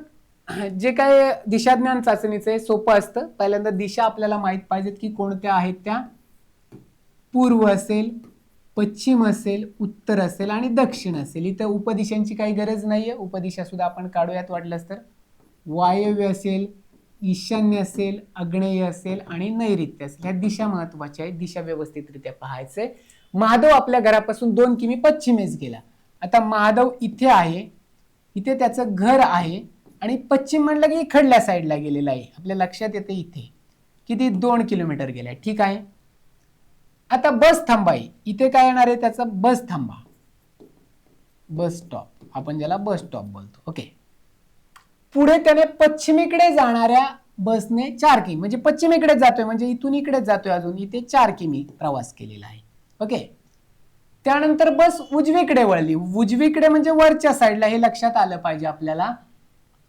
जे काय दिशाज्ञान चाचणीचे सोपं असतं. पहिल्यांदा दिशा आपल्याला माहित पाहिजेत की कोणत्या आहेत त्या. पूर्व असेल, पश्चिम असेल, उत्तर असेल आणि दक्षिण असेल. इथं उपदिशांची काही गरज नाहीये. उपदिशा सुद्धा आपण काढूयात वाटलंच तर. वायव्य असेल, ईशान्य असेल, आग्नेय असेल आणि नैऋत्य असेल. ह्या दिशा महत्वाच्या आहेत, दिशा व्यवस्थितरित्या पाहायचंय. महादेव आपल्या घरापासून 2 किमी पश्चिमेस गेला. आता महादेव इथे आहे, इथे त्याचं घर आहे आणि पश्चिम म्हणलं की इकडल्या साईडला गेलेला आहे. आपल्या लक्षात येते इथे किती 2 किलोमीटर गेलाय. ठीक आहे. आता बस थांबा आहे, इथे काय येणार आहे त्याचा बस थांबा, बस स्टॉप, आपण ज्याला बस स्टॉप बोलतो. ओके. पुढे त्याने पश्चिमेकडे जाणाऱ्या बसने 4 किमी म्हणजे पश्चिमेकडे जातोय, म्हणजे इथून इकडे जातोय, अजून इथे 4 किमी प्रवास केलेला आहे. ओके. त्यानंतर बस उजवीकडे वळली, उजवीकडे म्हणजे वरच्या साईडला, हे लक्षात आलं पाहिजे आपल्याला,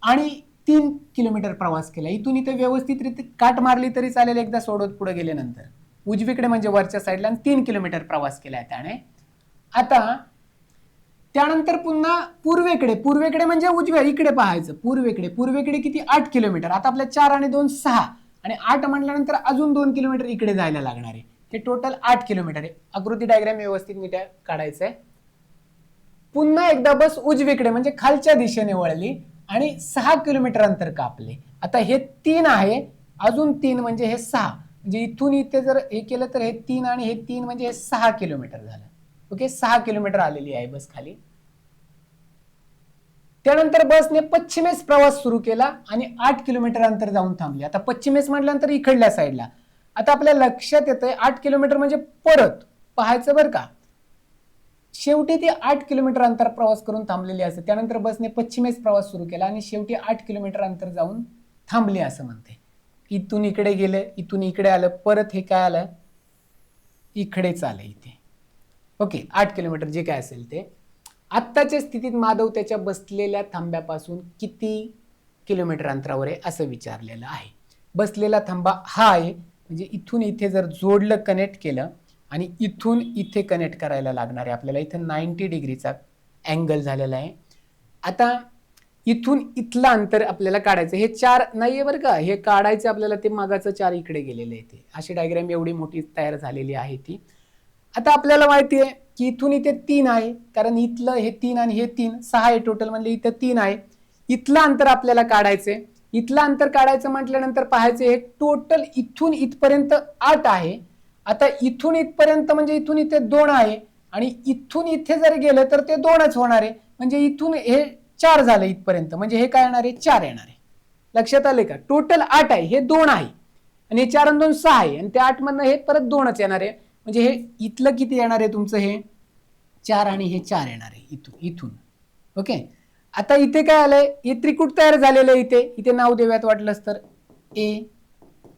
आणि 3 किलोमीटर प्रवास केला. इथून इथे व्यवस्थितरित्या काट मारली तरी चालेल एकदा सोडत पुढे गेल्यानंतर. उजवीकडे म्हणजे वरच्या साईडला 3 किलोमीटर प्रवास केलाय त्याने. आता त्यानंतर पुन्हा पूर्वेकडे, पूर्वेकडे म्हणजे उजव्या इकडे पाहायचं, पूर्वेकडे, पूर्वेकडे किती 8 किलोमीटर. आता आपल्या 4 आणि 2 6 आणि 8 म्हटल्यानंतर अजून 2 किलोमीटर इकडे जायला लागणार आहे. हे टोटल 8 किलोमीटर आहे. आकृती डायग्राम व्यवस्थित नीट काढायचंय. पुन्हा एकदा बस उजवीकडे म्हणजे खालच्या दिशेने वळली आणि 6 किलोमीटर अंतर कापले. आता हे 3 आहे, अजून 3 म्हणजे हे 6, म्हणजे इथून इथे जर हे केलं तर हे 3 आणि हे 3 म्हणजे हे 6 किलोमीटर झालं. ओके. 6 किलोमीटर आलेली आहे बस खाली. त्यानंतर बसने पश्चिमेस प्रवास सुरू केला आणि 8 किलोमीटर अंतर जाऊन थांबली. आता पश्चिमेस म्हटल्यानंतर इकडल्या साईडला. आता आपल्या लक्षात येतंय 8 किलोमीटर म्हणजे परत पाहायचं बरं का, शेवटी ती 8 किलोमीटर अंतर प्रवास करून थांबलेली असते. त्यानंतर बसने पश्चिमेस प्रवास सुरू केला आणि शेवटी 8 किलोमीटर अंतर जाऊन थांबली असं म्हणते. इथून इकडे गेलं, इथून इकडे आलं, परत हे काय आलं, इकडेच आलं इथे. ओके. 8 किलोमीटर जे काय असेल ते. आत्ताच्या स्थितीत माधव त्याच्या बसलेल्या थांब्यापासून किती किलोमीटर अंतरावर आहे असं विचारलेलं आहे. बसलेला थांबा हा आहे, म्हणजे इथून इथे जर जोडलं, कनेक्ट केलं आणि इथून इथे कनेक्ट करायला लागणार आहे आपल्याला. इथं 90 डिग्रीचा अँगल झालेला आहे. आता इथून इथलं अंतर आपल्याला काढायचं. हे 4 नाहीये बरं का, हे काढायचं आपल्याला, ते मागाचं 4 इकडे गेलेलं आहे. ते अशी डायग्राम एवढी मोठी तयार झालेली आहे ती. आता आपल्याला माहिती आहे की इथून इथे 3 आहे, कारण इथलं हे 3 आणि हे 3 6 आहे टोटल, म्हणजे इथं 3 आहे. इथलं अंतर आपल्याला काढायचंय. इथलं अंतर काढायचं म्हटल्यानंतर पाहायचं हे टोटल इथून इथपर्यंत 8 आहे. आता इथून इथपर्यंत म्हणजे इथून इथे 2 आहे आणि इथून इथे जर गेलं तर ते 2च होणार आहे, म्हणजे इथून हे 4 झालं इथपर्यंत, म्हणजे हे काय येणार आहे 4 येणार आहे. लक्षात आले का. टोटल 8 आहे, हे 2 आहे आणि हे 4 आणि 2 6 आहे आणि त्या 8 मधनं हे परत 2च येणार आहे, म्हणजे हे इथलं किती येणार आहे तुमचं, हे 4 आणि हे 4 येणार आहे इथून. ओके. आता इथे काय आलंय, हे त्रिकूट तयार झालेलं आहे. इथे नाव देऊयात वाटलंच तर ए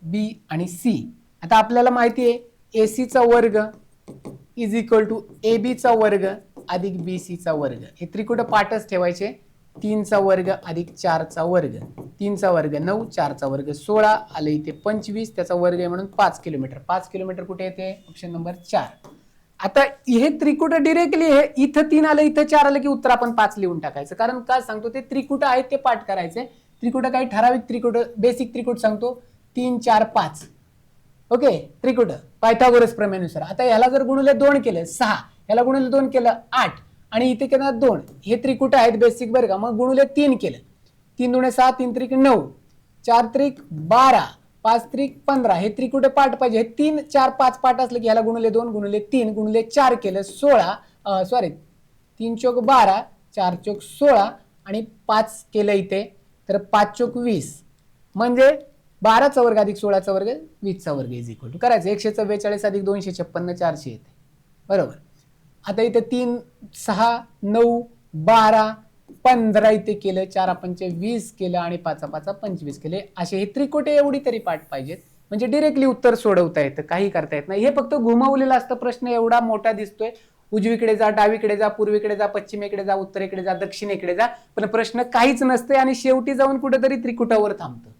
बी आणि सी. आता आपल्याला माहिती आहे AC चा वर्ग इज इक्वल टू AB चा वर्ग अधिक BC चा वर्ग. हे त्रिकूट पाठच ठेवायचे. 3 चा वर्ग अधिक 4 चा वर्ग, 3 चा वर्ग 9, 4 चा वर्ग 16 आले इथे 25, त्याचा वर्ग आहे म्हणून 5 किलोमीटर. 5 किलोमीटर कुठे येते, ऑप्शन नंबर 4. आता हे त्रिकूट डिरेक्टली हे इथं 3 आलं, इथं 4 आलं की उत्तर आपण 5 लिहून टाकायचं. कारण काय सांगतो, ते त्रिकूट आहेत ते पाठ करायचे. त्रिकूट काही ठराविक त्रिकूट, बेसिक त्रिकूट सांगतो 3 4 5. ओके. त्रिकूट पायथागोरस प्रमेयानुसार. आता ह्याला जर गुणिले 2 केलं 6, ह्याला गुणिले 2 केलं 8 आणि इथे केलं 2. हे त्रिकूट आहेत बेसिक बरं का. मग गुणिले 3 केलं, 3 दुणे 6, 3 त्रिक 9, 4 त्रिक 12, 5 त्रिक 15. हे त्रिकूट पाठ पाहिजे. 3 4 5 पाठ असलं की ह्याला गुणिले 2 गुणिले 3 गुणिले 4 केलं 16, सॉरी 3 चौक 12, 4 चौक 16 आणि 5 केलं इथे तर 5 चौक 20, म्हणजे 12 चा वर्ग अधिक 16 चा वर्ग 20 चा वर्ग इज इक्वल टू करायचं 144 अधिक 256 400 येते. बरोबर. आता इथे 3 6 9 12 15 इथे केलं, 4 पंचे 20 केलं आणि 5 5 25 केले. असे हे त्रिकोटे एवढी तरी पाठ पाहिजेत, म्हणजे डिरेक्टली उत्तर सोडवता येतं, काही करता येत नाही. हे फक्त घुमवलेलं असतं. प्रश्न एवढा मोठा दिसतोय, उजवीकडे जा, डावीकडे जा, पूर्वेकडे जा, पश्चिमेकडे जा, उत्तरेकडे जा, दक्षिणेकडे जा, पण प्रश्न काहीच नसते आणि शेवटी जाऊन कुठेतरी त्रिकुटावर थांबतं.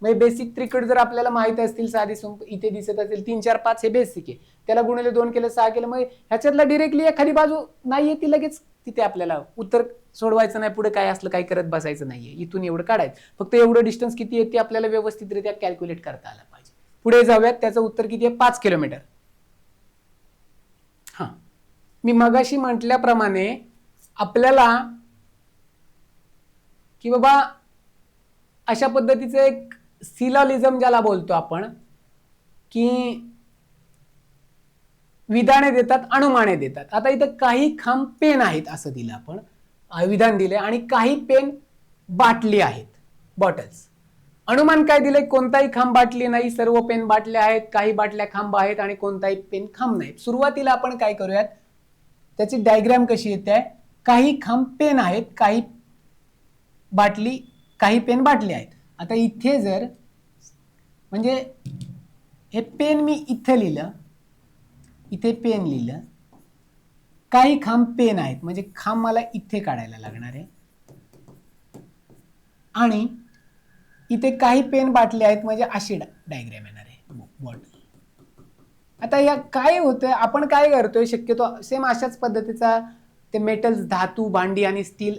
म्हणजे बेसिक त्रिकूट जर आपल्याला माहित असतील, साधी इथे दिसत असेल 3 4 5 हे बेसिक आहे. त्याला गुणिले 2 केलं 6 केलं, मग ह्याच्यातला डिरेक्टली एखादी बाजू नाहीये ती लगेच तिथे आपल्याला उत्तर सोडवायचं नाही, पुढे काय असलं काही करत बसायचं नाहीये. इथून एवढं काढायचं, फक्त एवढं डिस्टन्स किती आहे ते आपल्याला व्यवस्थितरित्या कॅल्क्युलेट करता आलं पाहिजे. पुढे जाऊयात. त्याचं उत्तर किती आहे, 5 किलोमीटर. हा, मी मगाशी म्हटल्याप्रमाणे आपल्याला की बाबा अशा पद्धतीचं एक सिलॉलिझम ज्याला बोलतो आपण, की विधाने देतात, अनुमाने देतात. आता इथं काही खांब पेन आहेत असं दिलं आपण, विधान दिले, आणि काही पेन बाटली आहेत, बॉटल्स. अनुमान काय दिले? कोणताही खांब बाटली नाही, सर्व पेन बाटल्या आहेत, काही बाटल्या खांब आहेत आणि कोणताही पेन खांब नाही. सुरुवातीला आपण काय करूयात, त्याची डायग्राम कशी येते, काही खांब पेन आहेत, काही बाटली, काही पेन बाटली आहेत. आता इथे जर म्हणजे हे पेन मी इथे लिहिलं, इथे पेन लिहिलं, काही खांब पेन आहेत म्हणजे खांब मला इथे काढायला लागणार आहे, आणि इथे काही पेन बाटले आहेत म्हणजे अशी डायग्राम येणार आहे बॉटल. आता या काय होतंय, आपण काय करतोय, शक्यतो सेम अशाच पद्धतीचा ते मेटल्स, धातू, भांडी आणि स्टील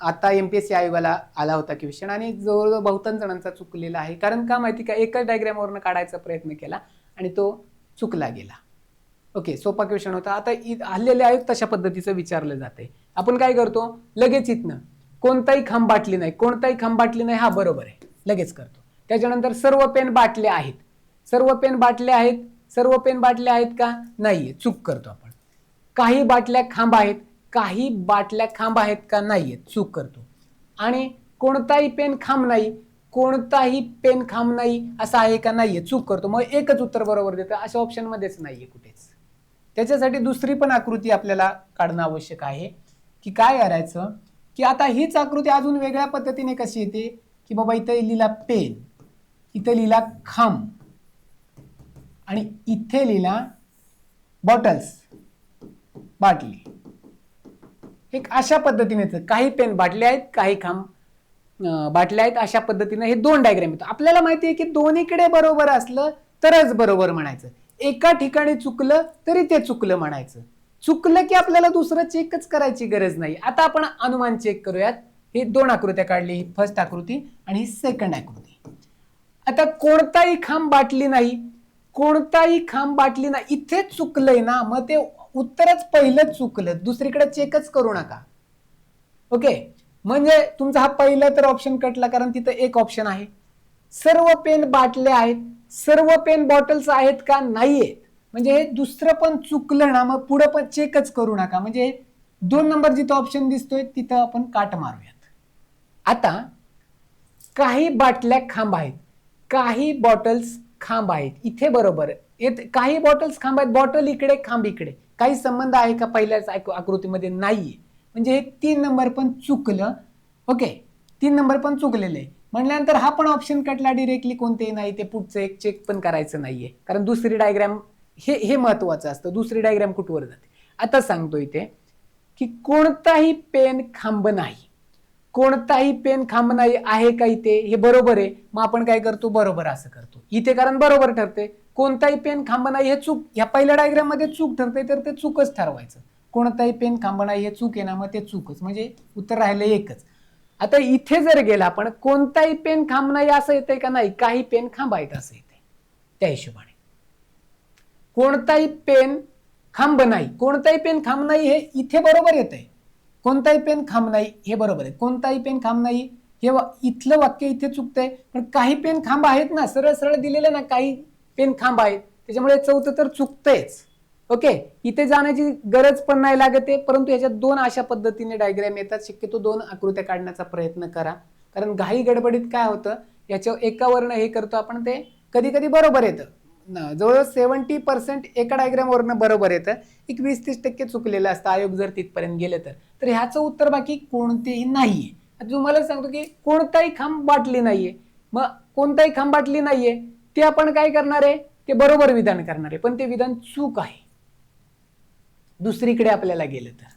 आता MPSC आयोगाला आला होता क्वेश्चन, आणि जवळजवळ बहुतांश जणांचा चुकलेला आहे. कारण का माहिती का, एकच डायग्रामवरून काढायचा प्रयत्न केला आणि तो चुकला गेला. ओके, सोपा क्वेश्चन होता. आता हल्लेले आयोग तशा पद्धतीचं विचारलं जाते. आपण काय करतो, लगेच इथनं कोणताही खांब बाटली नाही, कोणताही खांब बाटली नाही, हा बरोबर आहे, लगेच करतो. त्याच्यानंतर सर्व पेन बाटले आहेत, सर्व पेन बाटले आहेत, सर्व पेन बाटले आहेत का, नाहीये, चूक करतो आपण. काही बाटल्या खांब आहेत, काही बाटल्या खांब आहेत का, नाहीये, चूक करतो. आणि कोणताही पेन खांब नाही, कोणताही पेन खांब नाही असं आहे का, नाहीये, चूक करतो. मग एकच उत्तर बरोबर देतं, अशा ऑप्शन मध्येच नाहीये कुठेच. त्याच्यासाठी दुसरी पण आकृती आपल्याला काढणं आवश्यक आहे. की काय करायचं, की आता हीच आकृती अजून वेगळ्या पद्धतीने कशी येते, की बाबा इथे लिहिला पेन, इथे लिहिला खांब, आणि इथे लिहिला बॉटल्स, बाटली. एक अशा पद्धतीने काही पेन बाटले आहेत, काही खांब बाटल्या आहेत, अशा पद्धतीने हे दोन डायग्राम येतो. आपल्याला माहिती आहे की दोन्हीकडे बरोबर असलं तरच बरोबर म्हणायचं, एका ठिकाणी चुकलं तरी ते चुकलं म्हणायचं. चुकलं की आपल्याला दुसरं चेकच करायची गरज नाही. आता आपण अनुमान चेक करूयात. हे दोन आकृत्या काढली, ही फर्स्ट आकृती आणि ही सेकंड आकृती. आता कोणताही खांब बाटली नाही, कोणताही खांब बाटली नाही, इथे चुकलंय ना, मग ते उत्तरच पहिलंच चुकलं, दुसरीकडे चेकच करू नका. ओके, म्हणजे तुमचा हा पहिला तर ऑप्शन कटला, कारण तिथं एक ऑप्शन आहे. सर्व पेन बाटले आहेत, सर्व पेन बॉटल्स आहेत का, नाहीयेत, म्हणजे हे दुसरं पण चुकलं ना, मग पुढे पण चेकच करू नका. म्हणजे 2 नंबर जिथं ऑप्शन दिसतोय तिथं आपण काट मारूयात. आता काही बाटल्या खांब आहेत, काही बॉटल्स खांब आहेत, इथे बरोबर. काही बॉटल्स खांब आहेत, बॉटल इकडे, खांब इकडे, काही संबंध आहे का, पहिल्याच आकृतीमध्ये नाहीये. म्हणजे हे 3 नंबर पण चुकलं. ओके, 3 नंबर पण चुकलेलं आहे म्हटल्यानंतर हा पण ऑप्शन कटला डिरेक्टली, कोणतेही नाही, ते पुढचं एक चेक पण करायचं नाहीये, कारण दुसरी डायग्राम हे महत्वाचं असतं, दुसरी डायग्राम कुठवर जाते. आता सांगतो इथे की कोणताही पेन खांब नाही, कोणताही पेन खांब नाही आहे का इथे, हे बरोबर आहे, मग आपण काय करतो, बरोबर असं करतो इथे, कारण बरोबर ठरते. कोणताही पेन खांब नाही हे चूक, ह्या पहिल्या डायग्राम मध्ये चूक ठरते, तर ते चूकच ठरवायचं. कोणताही पेन खांब नाही हे चूक आहे ना, मग ते चूकच, म्हणजे उत्तर राहिलं एकच. आता इथे जर गेला आपण, कोणताही पेन खांब नाही असं येतंय का, नाही, काही पेन खांब आहेत असं येते. त्या हिशोबाने कोणताही पेन खांब नाही, कोणताही पेन खांब नाही हे इथे बरोबर येतंय. कोणताही पेन खांब नाही हे बरोबर आहे, कोणताही पेन खांब नाही हे इथलं वाक्य इथे चुकतंय. पण काही पेन खांब आहेत ना, सरळ सरळ दिलेलं ना, काही पेन खांब आहेत, त्याच्यामुळे चौथं तर चुकतंयच. ओके, इथे जाण्याची गरज पण नाही लागते, परंतु याच्यात दोन अशा पद्धतीने डायग्राम येतात. शक्यतो 2 आकृत्या काढण्याचा प्रयत्न करा, कारण घाई गडबडीत काय होतं, याच्या एकावरनं हे करतो आपण, ते कधी कधी बरोबर येतं. जवळजवळ 70% एका डायग्राम वरनं बरोबर येतं, एक 20-30% चुकलेलं असतं, आयोग जर तिथपर्यंत गेले तर ह्याचं उत्तर बाकी कोणतेही नाहीये. आता तुम्हाला सांगतो की कोणताही खांब बाटली नाहीये, मग कोणताही खांब बाटली नाहीये ते आपण काय करणार आहे, ते बरोबर विधान करणार आहे, पण ते विधान चूक आहे, दुसरीकडे आपल्याला गेलं तर,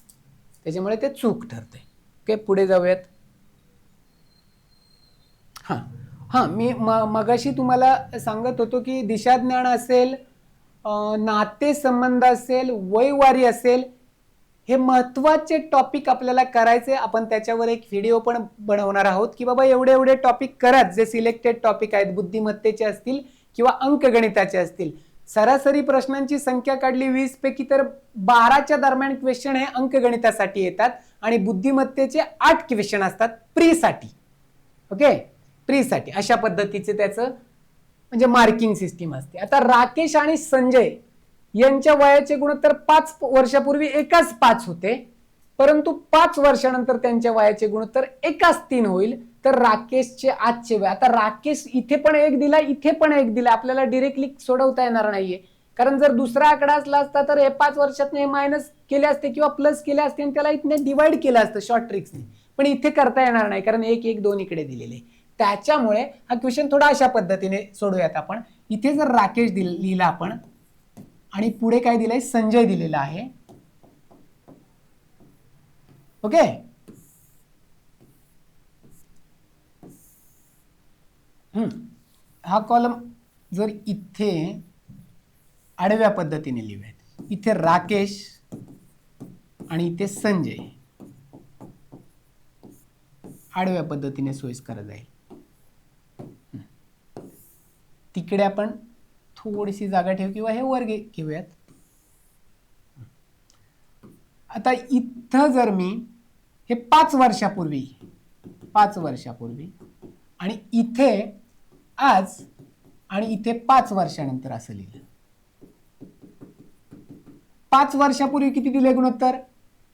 त्याच्यामुळे ते चूक ठरते. ओके, पुढे जाऊयात. हां, मी मगाशी तुम्हाला सांगत होतो की दिशाज्ञान असेल, नातेसंबंध असेल, वयवारी असेल, हे महत्त्वाचे टॉपिक आपल्याला करायचे. आपण त्याच्यावर एक व्हिडिओ पण बनवणार आहोत की बाबा एवढे एवढे टॉपिक करत, जे सिलेक्टेड टॉपिक आहेत, बुद्धिमत्तेचे असतील किंवा अंकगणिताचे असतील. सरासरी प्रश्नांची संख्या काढली 20 पैकी तर 12च्या दरम्यान क्वेश्चन हे अंकगणितासाठी येतात, आणि बुद्धिमत्तेचे 8 क्वेश्चन असतात प्री साठी. ओके, प्रीसाठी अशा पद्धतीचे त्याचं म्हणजे मार्किंग सिस्टीम असते. आता राकेश आणि संजय यांच्या वयाचे गुणोत्तर 5 वर्षापूर्वी एकाच 5 होते, परंतु 5 वर्षानंतर त्यांच्या वयाचे गुणोत्तर एकाच 3 होईल. तर राकेशचे आजचे वय, आता राकेश इथे पण 1 दिला, इथे पण 1 दिला, आपल्याला डिरेक्टली सोडवता येणार नाहीये, कारण जर दुसरा आकडा असला असता तर हे 5 वर्षात मायनस केले असते किंवा प्लस केले असते आणि त्याला इथे डिवाइड केलं असतं शॉर्ट ट्रिक्सने, पण इथे करता येणार नाही कारण 1 1 2 इकडे दिलेले. त्याच्यामुळे हा क्वेश्चन थोडा अशा पद्धतीने सोडूयात आपण. इथे जर राकेश लिहिला आपण आणि पुढे काय दिलंय, संजय दिलेला आहे. ओके, हा कॉलम जर इथे आडव्या पद्धतीने लिहूयात, इथे राकेश आणि इथे संजय आडव्या पद्धतीने सोयीस्कर जाईल. तिकडे आपण थोडीशी जागा ठेवू किंवा हे वर घेऊयात. आता इथं जर मी हे 5 वर्षापूर्वी आणि इथे आज आणि इथे 5 वर्षानंतर असं लिहिलं. 5 वर्षापूर्वी किती दिले गुणोत्तर,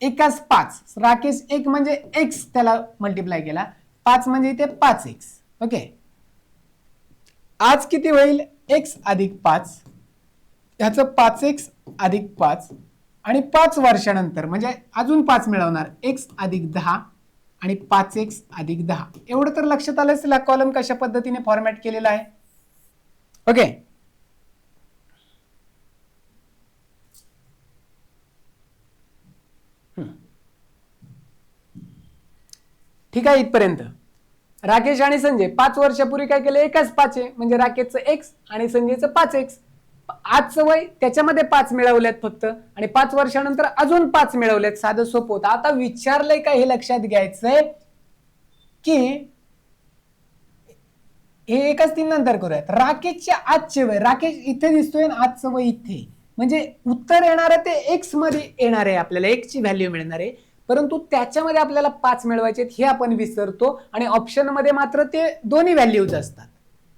एकाच 5. राकेश 1 म्हणजे x त्याला मल्टिप्लाय केला, 5 म्हणजे इथे 5x. ओके, आज किती होईल, x अधिक 5, ह्याचं 5x अधिक 5 आणि 5 वर्षानंतर म्हणजे अजून 5 मिळवणार, x अधिक 10 आणि 5x अधिक 10. एवढं तर लक्षात आलं असेल कॉलम कशा पद्धतीने फॉर्मॅट केलेला आहे. ओके, ठीक आहे. इथपर्यंत राकेश आणि संजय 5 वर्षापूर्वी काय केलं, एकाच 5 आहे म्हणजे राकेशचं x आणि संजयचं 5x. आजचं वय त्याच्यामध्ये 5 मिळवल्यात फक्त आणि 5 वर्षानंतर अजून 5 मिळवल्यात. साधं सोपं होतं. आता विचारलंय काय हे लक्षात घ्यायचंय की हे एकाच 3 नंतर करूयात. राकेशचे आजचे वय, राकेश इथे दिसतोय आणि आजचं वय इथे, म्हणजे उत्तर येणार आहे ते x मध्ये येणार आहे, आपल्याला x ची व्हॅल्यू मिळणार आहे, परंतु त्याच्यामध्ये आपल्याला 5 मिळवायचे हे आपण विसरतो आणि ऑप्शन मध्ये मात्र ते दोन्ही व्हॅल्यूज असतात.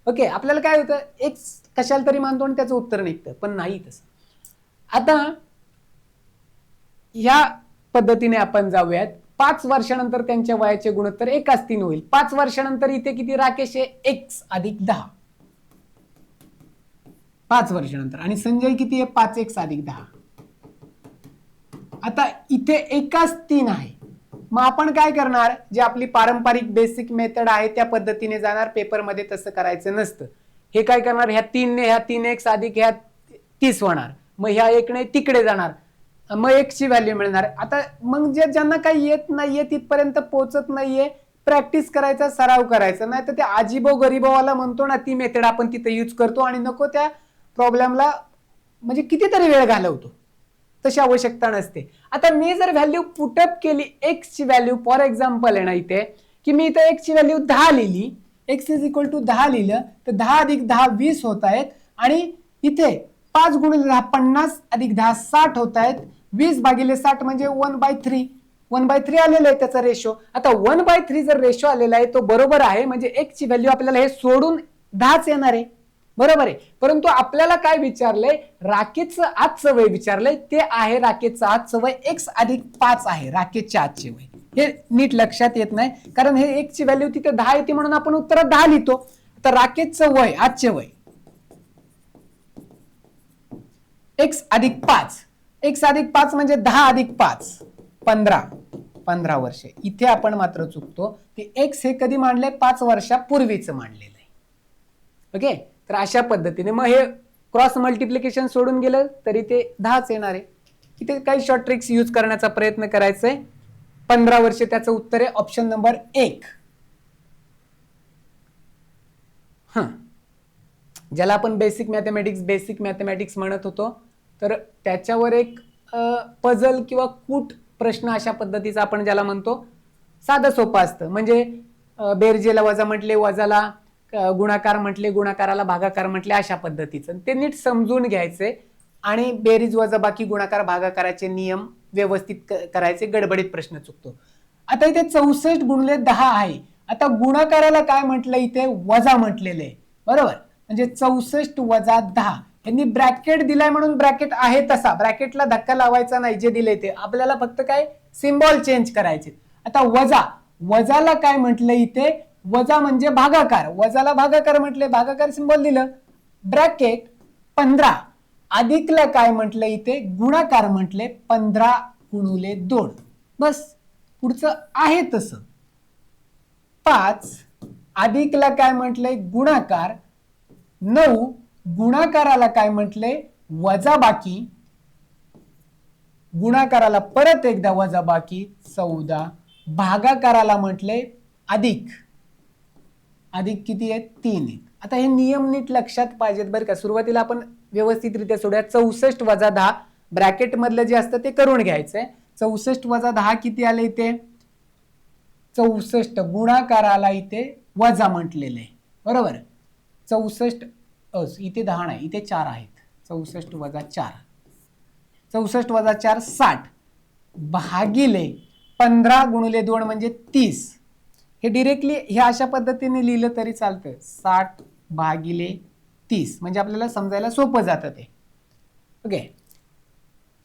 ओके, आपल्याला काय होतं, x कशाला तरी मानतो आणि त्याचं उत्तर निघतं, पण नाही तसं. आता या पद्धतीने आपण जाऊयात. 5 वर्षानंतर त्यांच्या वयाचे गुणोत्तर एकाच 3 होईल. 5 वर्षानंतर इथे किती, राकेश आहे x अधिक 10 5 वर्षानंतर आणि संजय किती आहे 5x अधिक 10. आता इथे एकाच 3 आहे, मग आपण काय करणार, जे आपली पारंपरिक बेसिक मेथड आहे त्या पद्धतीने जाणार. पेपरमध्ये तसं करायचं नसतं. हे काय करणार, ह्या 3 ने ह्या 3x अधिक ह्या 30 होणार, मग ह्या 1 ने तिकडे जाणार, मग x ची व्हॅल्यू मिळणार. आता मग जे ज्यांना काही येत नाहीये, तिथपर्यंत पोहोचत नाहीये, प्रॅक्टिस करायचा, सराव करायचा. नाही तर ते आजीबो गरीबोवाला म्हणतो ना, ती मेथड आपण तिथे यूज करतो आणि नको त्या प्रॉब्लेमला म्हणजे कितीतरी वेळ घालवतो. तशी आवश्यकता नसते. आता मी जर व्हॅल्यू पुटअप केली, x ची व्हॅल्यू फॉर एक्झाम्पल आहे ना इथे, की मी इथे x ची व्हॅल्यू 10 लिहिली, x इज इक्वल टू 10 लिहिलं तर 10 अधिक 10 20 होत आहेत आणि इथे 5 गुणिले 10 50 अधिक 10 60 होत आहेत. 20 भागिले 60 म्हणजे 1/3. 1/3 आलेलं आहे त्याचा रेशो. आता 1/3 जर रेशो आलेला आहे तो बरोबर आहे, म्हणजे x ची व्हॅल्यू आपल्याला हे सोडून 10च येणार आहे, बरोबर आहे. परंतु आपल्याला काय विचारलंय, राकेशचं आजचं वय विचारलंय, ते आहे राकेशचं आजचं वय x अधिक 5 आहे राकेशच्या आजचे वय. हे नीट लक्षात येत नाही, कारण हे x ची व्हॅल्यू तिथे 10 येते म्हणून आपण उत्तरात 10 लिहितो. तर राकेशचं वय, आजचे वय x अधिक 5, x अधिक 5 म्हणजे 10 अधिक 5 15 वर्षे. इथे आपण मात्र चुकतो, ते x हे कधी मांडले, 5 वर्षापूर्वीच मांडलेलं आहे. ओके, तर अशा पद्धतीने मग हे क्रॉस मल्टिप्लिकेशन सोडून गेलं तरी ते 10च येणार आहे. इथे काही शॉर्ट ट्रिक्स यूज करण्याचा प्रयत्न करायचा आहे. 15 वर्षे त्याचं उत्तर आहे ऑप्शन नंबर 1. ज्याला आपण बेसिक मॅथमॅटिक्स म्हणत होतो, तर त्याच्यावर एक पझल किंवा कूट प्रश्न अशा पद्धतीचा आपण ज्याला म्हणतो, साधं सोपं असतं. म्हणजे बेरजेला वजा म्हटले, वजाला गुणाकार म्हटले, गुणाकाराला भागाकार म्हटले, अशा पद्धतीचं ते नीट समजून घ्यायचे आणि बेरीज वजाबाकी गुणाकार भागाकाराचे नियम व्यवस्थित करायचे. गडबडीत प्रश्न चुकतो. आता इथे 64 गुणिले 10 आहे आता गुणाकाराला काय म्हटलं इथे वजा म्हटलेलं आहे, बरोबर. म्हणजे 64 वजा 10. यांनी ब्रॅकेट दिलाय म्हणून ब्रॅकेट आहे तसा, ब्रॅकेटला धक्का लावायचा नाही, जे दिले ते आपल्याला फक्त काय सिम्बॉल चेंज करायचे. आता वजाला काय म्हटलं इथे, वजा म्हणजे भागाकार, वजाला भागाकार म्हटले, भागाकार सिम्बॉल दिलं, ब्रॅकेट 15. अधिकला काय म्हटलं इथे गुणाकार म्हटले, 15 गुणुले 2. बस पुढचं आहे तसं. 5 अधिकला काय म्हटलंय गुणाकार, 9 गुणाकाराला काय म्हटलंय वजाबाकी, गुणाकाराला परत एकदा वजाबाकी 14, भागाकाराला म्हटलंय अधिक, अधिक किती आहेत 3 आहेत. आता हे नियम नीट लक्षात पाहिजेत बरं का. सुरुवातीला आपण व्यवस्थितरित्या सोडूया. 64 वजा 10 ब्रॅकेट मधलं जे असतं ते करून घ्यायचंय. 64 वजा 10 किती आले इथे 64, गुणाकाराला इथे वजा म्हटलेलं आहे, बरोबर. 64 इथे 10 नाही, इथे 4 आहेत. 64 वजा 4, 64 वजा 4 60, भागिले 15 गुणिले 2 म्हणजे 30. हे डिरेक्टली हे अशा पद्धतीने लिहिलं तरी चालतं, 60 भागिले 30, म्हणजे आपल्याला समजायला सोपं जातं ते. ओके.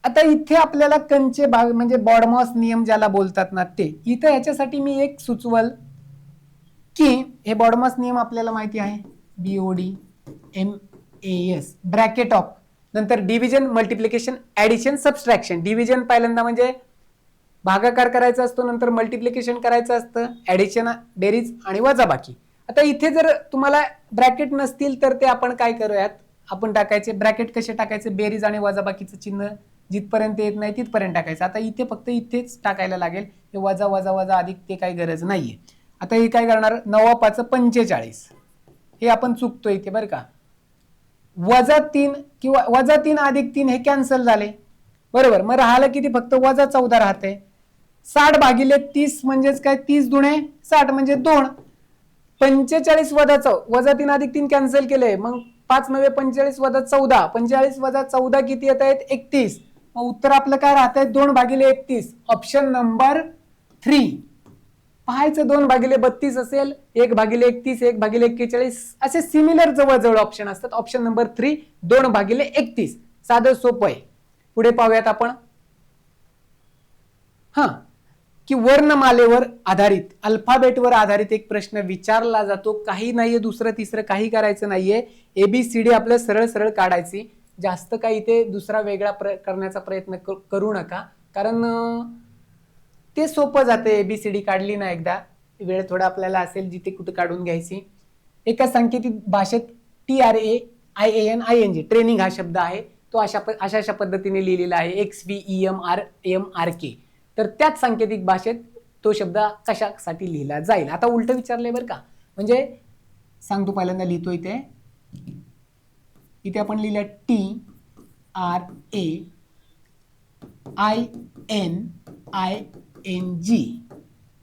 आता इथे आपल्याला कंचे भाग म्हणजे बॉडमॉस नियम ज्याला बोलतात ना ते, इथे याच्यासाठी मी एक सुचवल की हे बॉडमॉस नियम आपल्याला माहिती आहे, BODMAS, ब्रॅकेट ऑफ, नंतर division, multiplication, addition, subtraction. Division पहिल्यांदा म्हणजे भागाकार करायचा असतो, नंतर मल्टिप्लिकेशन करायचं असतं, ऍडिशन, बेरीज आणि वजाबाकी. आता इथे जर तुम्हाला ब्रॅकेट नसतील तर ते आपण काय करूयात, आपण टाकायचे ब्रॅकेट कसे टाकायचे, बेरीज आणि वजाबाकीचं चिन्ह जिथपर्यंत येत नाही तिथपर्यंत टाकायचं. आता इथे फक्त इथेच टाकायला लागेल, हे वजा वजा वजा अधिक ते काही गरज नाहीये. आता हे काय करणार, 9 5 45, हे आपण चुकतो इथे बरं का. वजा 3 किंवा वजा 3 अधिक 3 हे कॅन्सल झाले, बरोबर. मग राहिलं किती, फक्त वजा 14 राहते. 60 भागिले 30 म्हणजेच काय, 30 दुणे 60 म्हणजे 2. 45 वजा 3 अधिक 3 कॅन्सल केले, मग 5 9 45 वजा 14, 45 वजा 14 किती येत आहेत 31. मग उत्तर आपलं काय राहत आहे 2 भागिले 31, ऑप्शन नंबर 3. पाहायचं 2 भागिले 32 असेल, 1 भागिले 31, 1 भागिले 41, असे सिमिलर जवळजवळ ऑप्शन असतात. ऑप्शन नंबर 3 2 भागिले 31. साधं सोपं आहे. पुढे पाहूयात आपण, की वर्णमालेवर आधारित, अल्फाबेटवर आधारित एक प्रश्न विचारला जातो. काही नाहीये, दुसरं तिसरं काही करायचं नाहीये, ABCD आपलं सरळ सरळ काढायची. जास्त काही इथे दुसरा वेगळा करण्याचा प्रयत्न करू नका, कारण ते सोपं जाते. ABCD काढली ना एकदा, वेळ थोडा आपल्याला असेल जिथे कुठे काढून घ्यायची. एका सांकेतिक भाषेत TRAINING ट्रेनिंग हा शब्द आहे, तो अशा पद्धतीने लिहिलेला आहे, XVEMRMRK. तर त्याच सांकेतिक भाषेत तो शब्द कशासाठी लिहिला जाईल. आता उलट विचारलंय बरं का, म्हणजे सांगतो, पहिल्यांदा लिहितो इथे आपण लिहिलं TRAINING.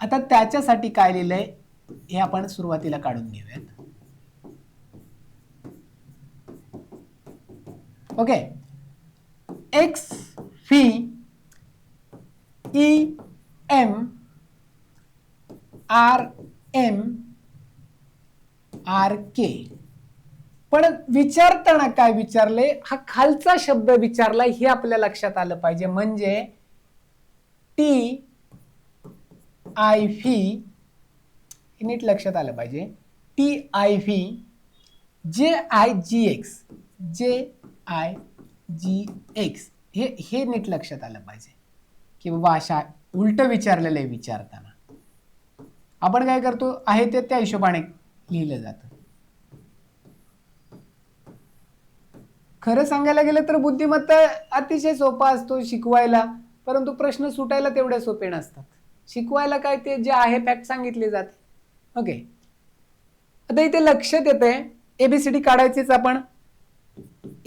आता त्याच्यासाठी काय लिहिलंय हे आपण सुरुवातीला काढून घेऊयात. Okay, XVEMRMRK. पण विचारताना काय विचारले, हा खालचा शब्द विचारलाय हे आपल्या लक्षात आलं पाहिजे. म्हणजे TIV नीट लक्षात आलं पाहिजे, TIV JIGX हे नीट लक्षात आलं पाहिजे की बाबा अशा उलट विचारलेलं आहे. विचारताना आपण काय करतो आहे ते त्या हिशोबाने लिहिलं जातं. खरं सांगायला गेलं तर बुद्धिमत्ता अतिशय सोपा असतो शिकवायला, परंतु प्रश्न सुटायला तेवढे सोपे नसतात. शिकवायला काय ते जे आहे फॅक्ट सांगितले जाते. ओके, आता इथे लक्षात येते ABCD काढायचीच आपण.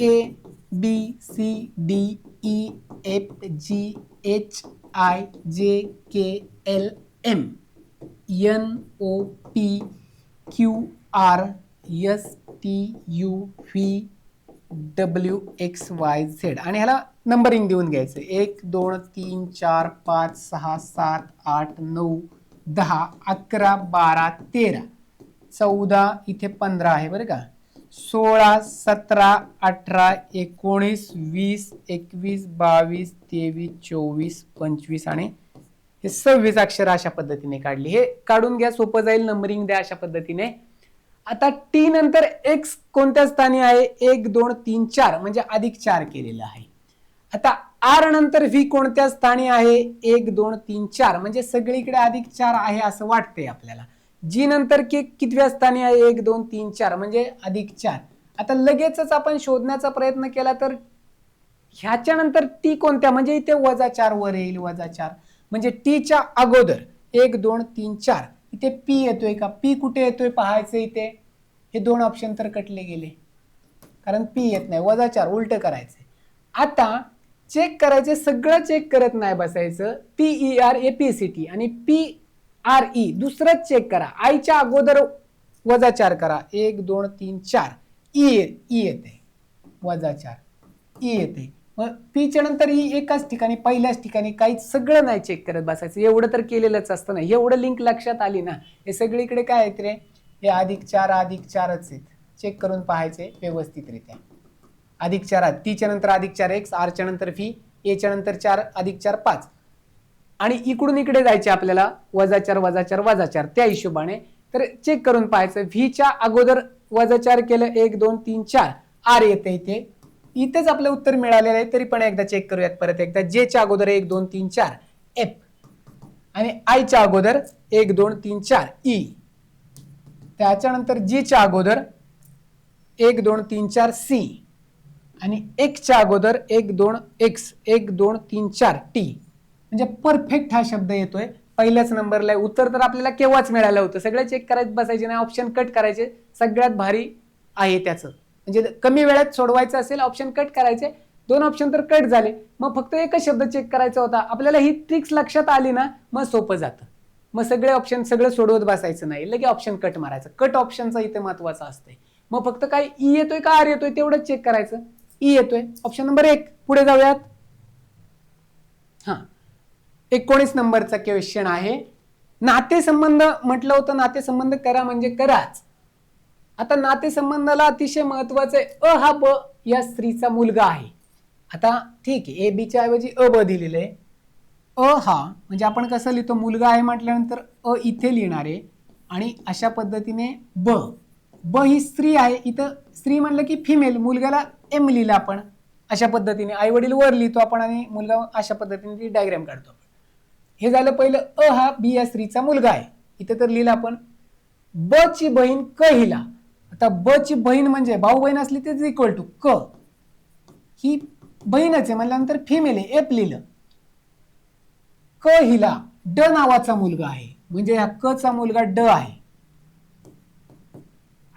ABCDEFGHIJKLM NOPQRSTUVWXYZ आणि ह्याला नंबरिंग देऊन घ्यायचं. 1 2 3 4 5 6 7 8 9 10, 11, 12, 13, 14, इथे 15 आहे बरं का, 16, 17, 18, 19, 20, 21, 22, 23, 24, 25 आणि हे 26 अक्षर अशा पद्धतीने काढली. हे काढून घ्या, सोपं जाईल, नंबरिंग द्या अशा पद्धतीने. आता टी नंतर एक्स कोणत्या स्थानी आहे, 1, 2, 3, 4 म्हणजे +4 केलेलं आहे. आता आर नंतर व्ही कोणत्या स्थानी आहे, 1, 2, 3, 4 म्हणजे सगळीकडे +4 आहे असं वाटतंय आपल्याला. जी नंतर के कितव्या स्थानी आहे, 1, 2, 3, 4 म्हणजे +4. आता लगेचच आपण शोधण्याचा प्रयत्न केला तर ह्याच्या नंतर टी कोणत्या, म्हणजे इथे -4 वर येईल, -4 म्हणजे टीच्या अगोदर 1, 2, 3, 4 इथे पी येतोय का, पी कुठे येतोय पाहायचं. इथे हे 2 ऑप्शन तर कटले गेले कारण पी येत नाही, -4 उलट करायचंय. आता चेक करायचे, सगळं चेक करत नाही बसायचं. PERAPCT आणि PRE दुसरंच चेक करा, आयच्या अगोदर -4 करा, 1, 2, 3, 4 ई येते, -4 ई येते. मग पीच्या नंतर ई एकाच ठिकाणी, पहिल्याच ठिकाणी, काहीच सगळं नाही चेक करत बसायचं. एवढं तर केलेलंच असतं ना, एवढं लिंक लक्षात आली ना. हे सगळीकडे काय आहेत रे, हे +4 +4च आहेत. चेक करून पाहायचे व्यवस्थितरित्या. +4 टीच्या नंतर +4 एक्स, आरच्या नंतर व्ही, एच्या नंतर 4 +4 5 आणि इकडून इकडे जायचे आपल्याला -4 -4 त्या हिशोबाने. तर चेक करून पाहायचं, व्हीच्या अगोदर -4 केलं, 1, 2, 3, 4 आर येते इथे. इथेच आपलं उत्तर मिळालेलं आहे. तरी पण एकदा चेक करूयात परत एकदा. जेच्या अगोदर 1, 2, 3, 4 एफ आणि आयच्या अगोदर 1, 2, 3, 4 ई. त्याच्यानंतर जीच्या अगोदर 1, 2, 3, 4 सी आणि एक्सच्या अगोदर 1, 2 एक्स, 1, 2, 3, 4 टी. म्हणजे परफेक्ट हा शब्द येतोय, पहिल्याच नंबरला. उत्तर तर आपल्याला केव्हाच मिळालं होतं. सगळं चेक करायचं बसायचे नाही, ऑप्शन कट करायचे. सगळ्यात भारी आहे त्याचं, म्हणजे कमी वेळात सोडवायचं असेल ऑप्शन कट करायचे. 2 ऑप्शन तर कट झाले, मग फक्त एकच शब्द चेक करायचा होता. आपल्याला ही ट्रिक्स लक्षात आली ना, मग सोपं जातं. मग सगळे ऑप्शन सगळं सोडवत बसायचं नाही, लगे ऑप्शन कट मारायचं. कट ऑप्शनचा इथे महत्वाचा असते. मग फक्त काय ई येतोय का आर येतोय तेवढंच चेक करायचं. ई येतोय, ऑप्शन नंबर 1. पुढे जाऊयात. हा 19 नंबरचा क्वेश्चन आहे. नातेसंबंध म्हटलं होतं, नातेसंबंध करा म्हणजे कराच. आता नातेसंबंधाला अतिशय महत्वाचं आहे. हा ब या स्त्रीचा मुलगा आहे. आता ठीक आहे, ए बीच्या ऐवजी ब दिलेलं आहे. हा म्हणजे आपण कसं लिहितो, मुलगा आहे म्हटल्यानंतर इथे लिहिणार आहे आणि अशा पद्धतीने ब ही स्त्री आहे. इथं स्त्री म्हणलं की फिमेल, मुलग्याला एम लिहिलं आपण अशा पद्धतीने. आई वडील वर लिहितो आपण आणि मुलगा अशा पद्धतीने डायग्राम काढतो आपण. हे झालं पहिलं. हा बी या स्त्रीचा मुलगा आहे, इथं तर लिहिलं आपण. ब ची बहीण क हिला. आता ब ची बहीण म्हणजे भाऊ बहीण असली तर इक्वल टू क, ही बहीणच आहे म्हणल्यानंतर फिमेल आहे, एफ लिहिलं. क हिला ड नावाचा मुलगा आहे, म्हणजे हा क चा मुलगा ड आहे.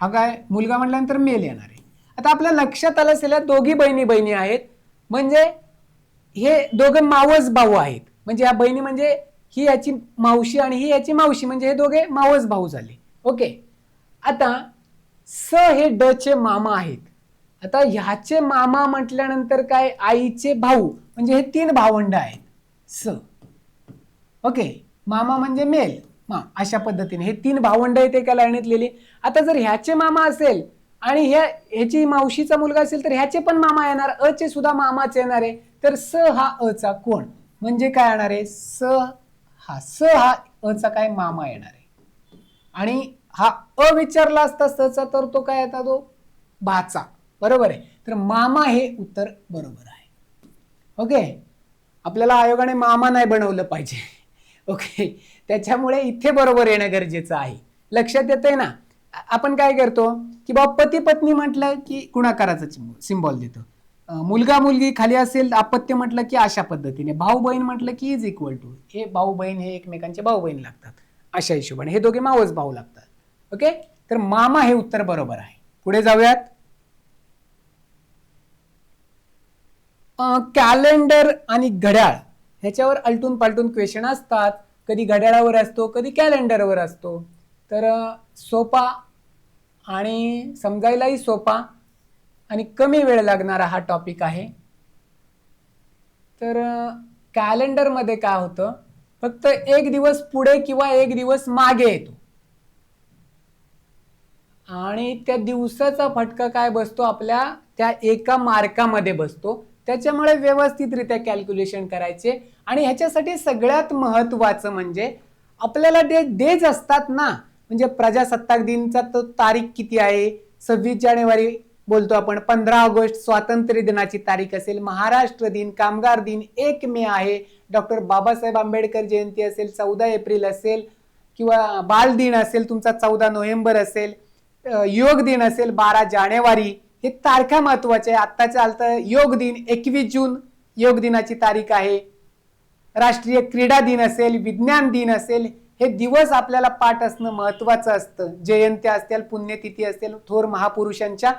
हा काय मुलगा म्हटल्यानंतर मेल येणार आहे. आता आपल्या लक्षात आलं असेल दोघी बहिणी बहिणी आहेत, म्हणजे हे दोघं मावस भाऊ आहेत. म्हणजे या बहिणी म्हणजे ही याची मावशी आणि ही याची मावशी, म्हणजे हे दोघे मावस भाऊ झाले. ओके. आता स हे ड चे मामा आहेत. आता ह्याचे मामा म्हटल्यानंतर काय, आईचे भाऊ, म्हणजे हे 3 भावंड आहेत स. ओके, मामा म्हणजे मेल. अशा पद्धतीने हे 3 भावंड आहेत एका लाईनीत लिहिली. आता जर ह्याचे मामा असेल आणि ह्याची मावशीचा मुलगा असेल तर ह्याचे पण मामा येणार, अ चे सुद्धा मामाच येणार आहे. तर स हा अ चा कोण, म्हणजे काय येणार आहे, स हा अ चा काय मामा येणार आहे. आणि हा अ विचारला असता सचा तर तो काय येतात, तो भाचा. बरोबर आहे. तर मामा हे उत्तर बरोबर आहे. ओके, आपल्याला आयोगाने मामा नाही बनवलं पाहिजे. ओके, त्याच्यामुळे इथे बरोबर येणं गरजेचं आहे. लक्षात येतंय ना. आपण काय करतो की बाबा पती पत्नी म्हटलं की गुणाकाराचा सिम्बॉल देतो. मुलगा मुलगी खाली असेल अपत्य म्हटलं की अशा पद्धतीने, भाऊ बहीण म्हटलं की इज इक्वल टू, हे भाऊ बहीण हे एकमेकांचे भाऊ बहीण लागतात अशा हिशोबाने, हे दोघे मावस भाऊ लागतात. ओके, तर मामा हे उत्तर बरोबर आहे. पुढे जाऊयात. कॅलेंडर आणि घड्याळ ह्याच्यावर आलटून पालटून क्वेश्चन असतात. कधी घड्याळावर असतो, कधी कॅलेंडरवर असतो. तर सोपा आणि समजायलाही सोपा आणि कमी वेळ लागणारा हा टॉपिक आहे. तर कॅलेंडरमध्ये काय होतं, फक्त एक दिवस पुढे किंवा एक दिवस मागे येतो आणि त्या दिवसाचा फटका काय बसतो आपल्या त्या एका मार्कामध्ये बसतो. त्याच्यामुळे व्यवस्थितरित्या कॅल्क्युलेशन करायचे. आणि ह्याच्यासाठी सगळ्यात महत्वाचं म्हणजे आपल्याला डेज असतात ना, म्हणजे प्रजासत्ताक दिनचा तो तारीख किती आहे, 26 जानेवारी बोलतो आपण, 15 ऑगस्ट स्वातंत्र्य दिनाची तारीख असेल, महाराष्ट्र दिन, कामगार दिन 1 मे आहे, डॉक्टर बाबासाहेब आंबेडकर जयंती असेल 14 एप्रिल असेल, किंवा बाल दिन असेल तुमचा 14 नोव्हेंबर असेल, योग दिन असेल 12 जानेवारी. हे तारखा महत्वाच्या आहे. आता चालतं योग दिन 21 जून योग दिनाची तारीख आहे. राष्ट्रीय क्रीडा दिन असेल, विज्ञान दिन असेल, हे दिवस आपल्याला पाठ असणं महत्वाचं असतं. जयंत्या असतील, पुण्यतिथी असेल, थोर महापुरुषांच्या.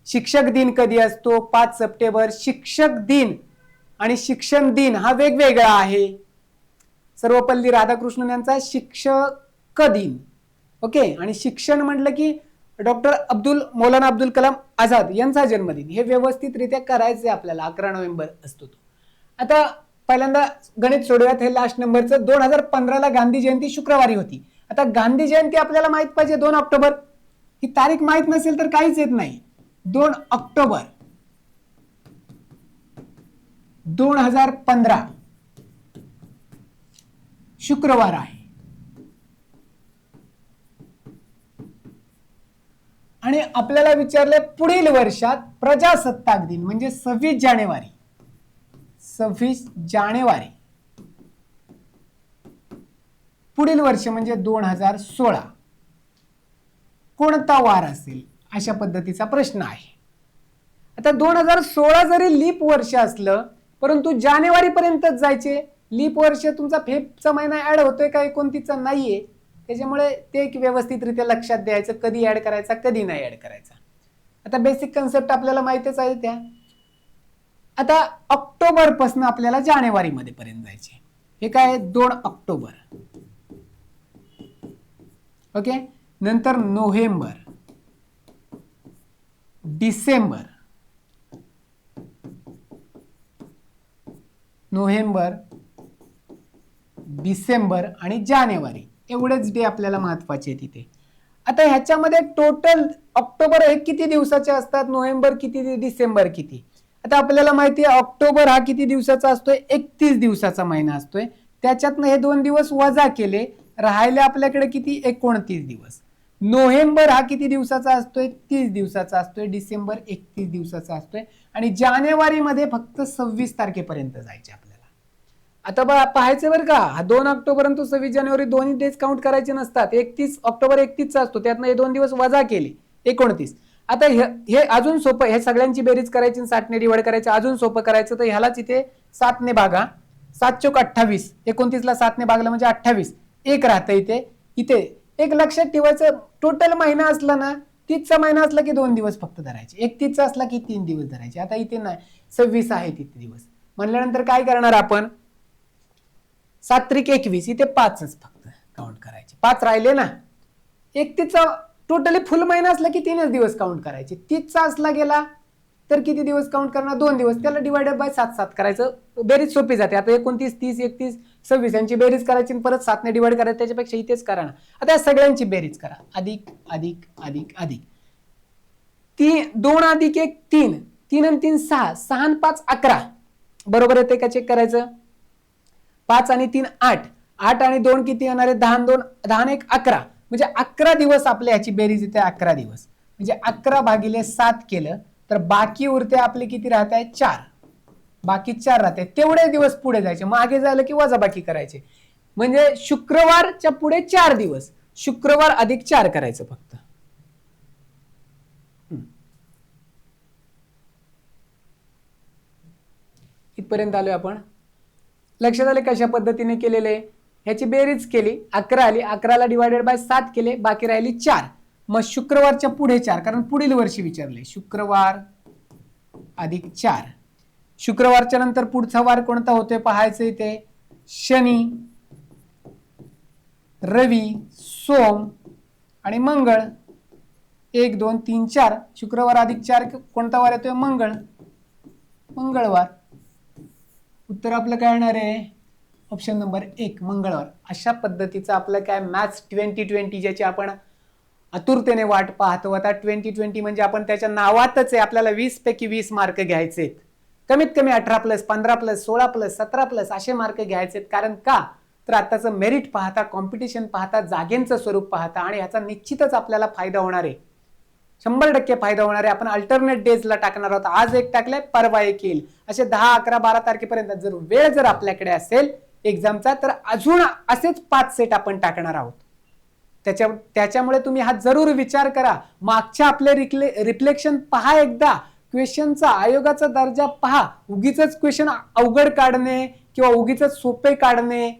शिक्षक दिन कधी असतो, 5 सप्टेंबर. शिक्षक दिन आणि शिक्षण दिन हा वेगवेगळा आहे. सर्वपल्ली राधाकृष्णन यांचा शिक्षक दिन. ओके. आणि शिक्षण म्हटलं की डॉक्टर मौलाना अब्दुल कलाम आझाद यांचा जन्मदिन. हे व्यवस्थितरित्या करायचे आपल्याला. 11 नोव्हेंबर असतो तो. आता पहिल्यांदा गणित सोडूयात. हे लास्ट नंबरचं. 2015 ला गांधी जयंती शुक्रवारी होती. आता गांधी जयंती आपल्याला माहित पाहिजे 2 ऑक्टोबर. ही तारीख माहित नसेल तर काहीच येत नाही. 2 ऑक्टोबर 2015 शुक्रवार आहे. आणि आपल्याला विचारले पुढील वर्षात प्रजासत्ताक दिन म्हणजे 26 जानेवारी. 26 जानेवारी पुढील वर्ष म्हणजे 2016 कोणता वार असेल, अशा पद्धतीचा प्रश्न आहे. आता 2016 जरी लीप वर्ष असलं परंतु जानेवारी पर्यंतच जायचे. लीप वर्ष तुमचा फेब्रुवारीचा महिना ऍड होतोय का 29चा नाहीये. त्याच्यामुळे ते एक व्यवस्थितरित्या लक्षात द्यायचं, कधी ऍड करायचा कधी नाही ऍड करायचा. आता बेसिक कन्सेप्ट आपल्याला माहितीच आहे त्या. आता ऑक्टोबर पासून आपल्याला जानेवारी मध्ये पर्यंत जायचे. हे काय 2 ऑक्टोबर. ओके. नंतर नोव्हेंबर, डिसेंबर, नोव्हेंबर, डिसेंबर आणि जानेवारी एवढेच डे आपल्याला महत्वाचे आहेत इथे. आता ह्याच्यामध्ये टोटल ऑक्टोबर हे किती दिवसाचे असतात, नोव्हेंबर किती, डिसेंबर किती. आता आपल्याला माहिती आहे ऑक्टोबर हा किती दिवसाचा असतोय, 31 दिवसाचा महिना असतोय. त्याच्यातनं हे 2 दिवस वजा केले, राहिले आपल्याकडे किती, 29 दिवस. नोव्हेंबर हा किती दिवसाचा असतोय, 30 दिवसाचा असतोय. डिसेंबर 31 दिवसाचा असतोय. आणि जानेवारी मध्ये फक्त 26 तारखेपर्यंत जायचे आपल्याला. आता पाहायचं बरं का, हा 2 ऑक्टोबर आणि 26 जानेवारी दोन्ही डेज काउंट करायचे नसतात. 31 ऑक्टोबर 31चा असतो, त्यातनं हे 2 दिवस वजा केले 29. आता हे अजून सोपं, हे सगळ्यांची बेरीज करायची, 60 ने डिवाइड करायचं. अजून सोपं करायचं तर ह्यालाच इथे 7 ने भागा, 7 चोक 28, 29 ला 7 ने भागलं म्हणजे 28, एक राहतं इथे. इथे एक लक्षात ठेवायचं, टोटल महिना असला ना, 30चा महिना असला की 2 दिवस फक्त धरायचे, 31चा असला की 3 दिवस धरायचे. आता इथे नाही, 26 आहे तिथे दिवस म्हणल्यानंतर काय करणार आपण, 7 त्रिक 21, इथे 5च फक्त काउंट करायचे. 5 राहिले ना. 31चा टोटली फुल महिना असला की 3च दिवस काउंट करायचे. 30चा असला गेला तर किती दिवस काउंट करणार, 2 दिवस. त्याला डिवायडेड बाय 7 करायचं, बेरीज सोपी जाते. आता 29, 30, 31, 26 यांची बेरीज करायची, परत 7 ने डिवाइड करायचं. त्याच्यापेक्षा इथेच करा ना. आता या सगळ्यांची बेरीज करा, अधिक अधिक अधिक अधिक. 2 अधिक 1 3, 3 आणि 3 6, 6 आणि 5 11 बरोबर येते का चेक करायचं. 5 आणि 3 8, 8 आणि 2 किती येणार आहे, 10 आणि 2, 10 आणि 1 11. म्हणजे 11 दिवस आपल्या ह्याची बेरीज येते. 11 दिवस म्हणजे 11 भागिले 7 केलं तर बाकी उरते आपले किती राहत आहे, 4. बाकी 4 राहते. तेवढे दिवस पुढे जायचे, मागे झालं की वजाबाकी करायचे. म्हणजे शुक्रवारच्या पुढे 4 दिवस, शुक्रवार अधिक 4 करायचं फक्त. इथपर्यंत आलोय आपण. लक्षात आले कशा पद्धतीने केलेले. ह्याची बेरीज केली, 11 आली, 11ला डिवायडेड बाय 7 केले, बाकी राहिली 4. मग शुक्रवारच्या पुढे 4, कारण पुढील वर्षी विचारले. शुक्रवार अधिक 4. शुक्रवारच्या नंतर पुढचा वार कोणता होतोय पाहायचं इथे. शनी, रवी, सोम आणि मंगळ. 1 2 3 4. शुक्रवार अधिक 4 कोणता वार येतोय, मंगळवार. उत्तर आपलं काय येणार आहे, ऑप्शन नंबर 1 मंगळवार. अशा पद्धतीचं आपलं काय मॅथ्स 2020 ज्याची आपण आतुरतेने वाट पाहतो. आता 2020 म्हणजे आपण त्याच्या नावातच आहे, आपल्याला 20 पैकी 20 मार्क घ्यायचे आहेत. कमीत कमी 18+, 15+, 16+, 17+ असे मार्क घ्यायचे आहेत. कारण का तर आताचं मेरिट पाहता, कॉम्पिटिशन पाहता, जागेंचं स्वरूप पाहता आणि याचा निश्चितच आपल्याला फायदा होणार आहे. 100% फायदा होणार आहे. आपण अल्टरनेट डेजला टाकणार आहोत. आज एक टाकलाय, परवा एक येईल. असे 10, 11, 12 तारखेपर्यंत जर वेळ जर आपल्याकडे असेल एक्झामचा तर अजून असेच 5 सेट आपण टाकणार आहोत. त्याच्यामुळे तुम्ही हा जरूर विचार करा. मागच्या आपले रिफ्लेक्शन पहा एकदा. क्वेश्चनचा आयोगाचा दर्जा पहा. उगीच क्वेश्चन अवघड काढणे किंवा उगीच सोपे काढणे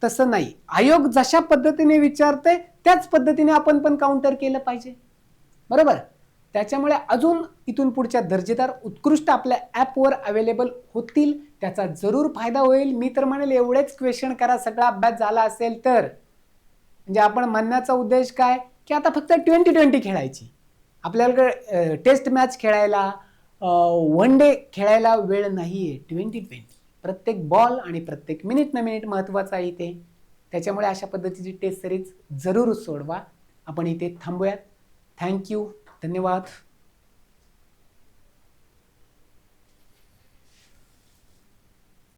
तसं नाही. आयोग जशा पद्धतीने विचारते त्याच पद्धतीने आपण पण काउंटर केलं पाहिजे. बरोबर. त्याच्यामुळे अजून इथून पुढच्या दर्जेदार उत्कृष्ट आपल्या ॲपवर अवेलेबल होतील. त्याचा जरूर फायदा होईल. मी तर म्हणेल एवढेच क्वेश्चन करा, सगळा अभ्यास झाला असेल तर. म्हणजे आपण म्हणण्याचा उद्देश काय की आता फक्त 2020 खेळायची, आपल्याला टेस्ट मॅच खेळायला, वन डे खेळायला वेळ नाहीये. 2020 प्रत्येक बॉल आणि प्रत्येक मिनिट ना मिनिट महत्वाचा आहे इथे. त्याच्यामुळे अशा पद्धतीची टेस्ट सिरीज जरूर सोडवा. आपण इथे थांबूयात. थँक्यू. धन्यवाद.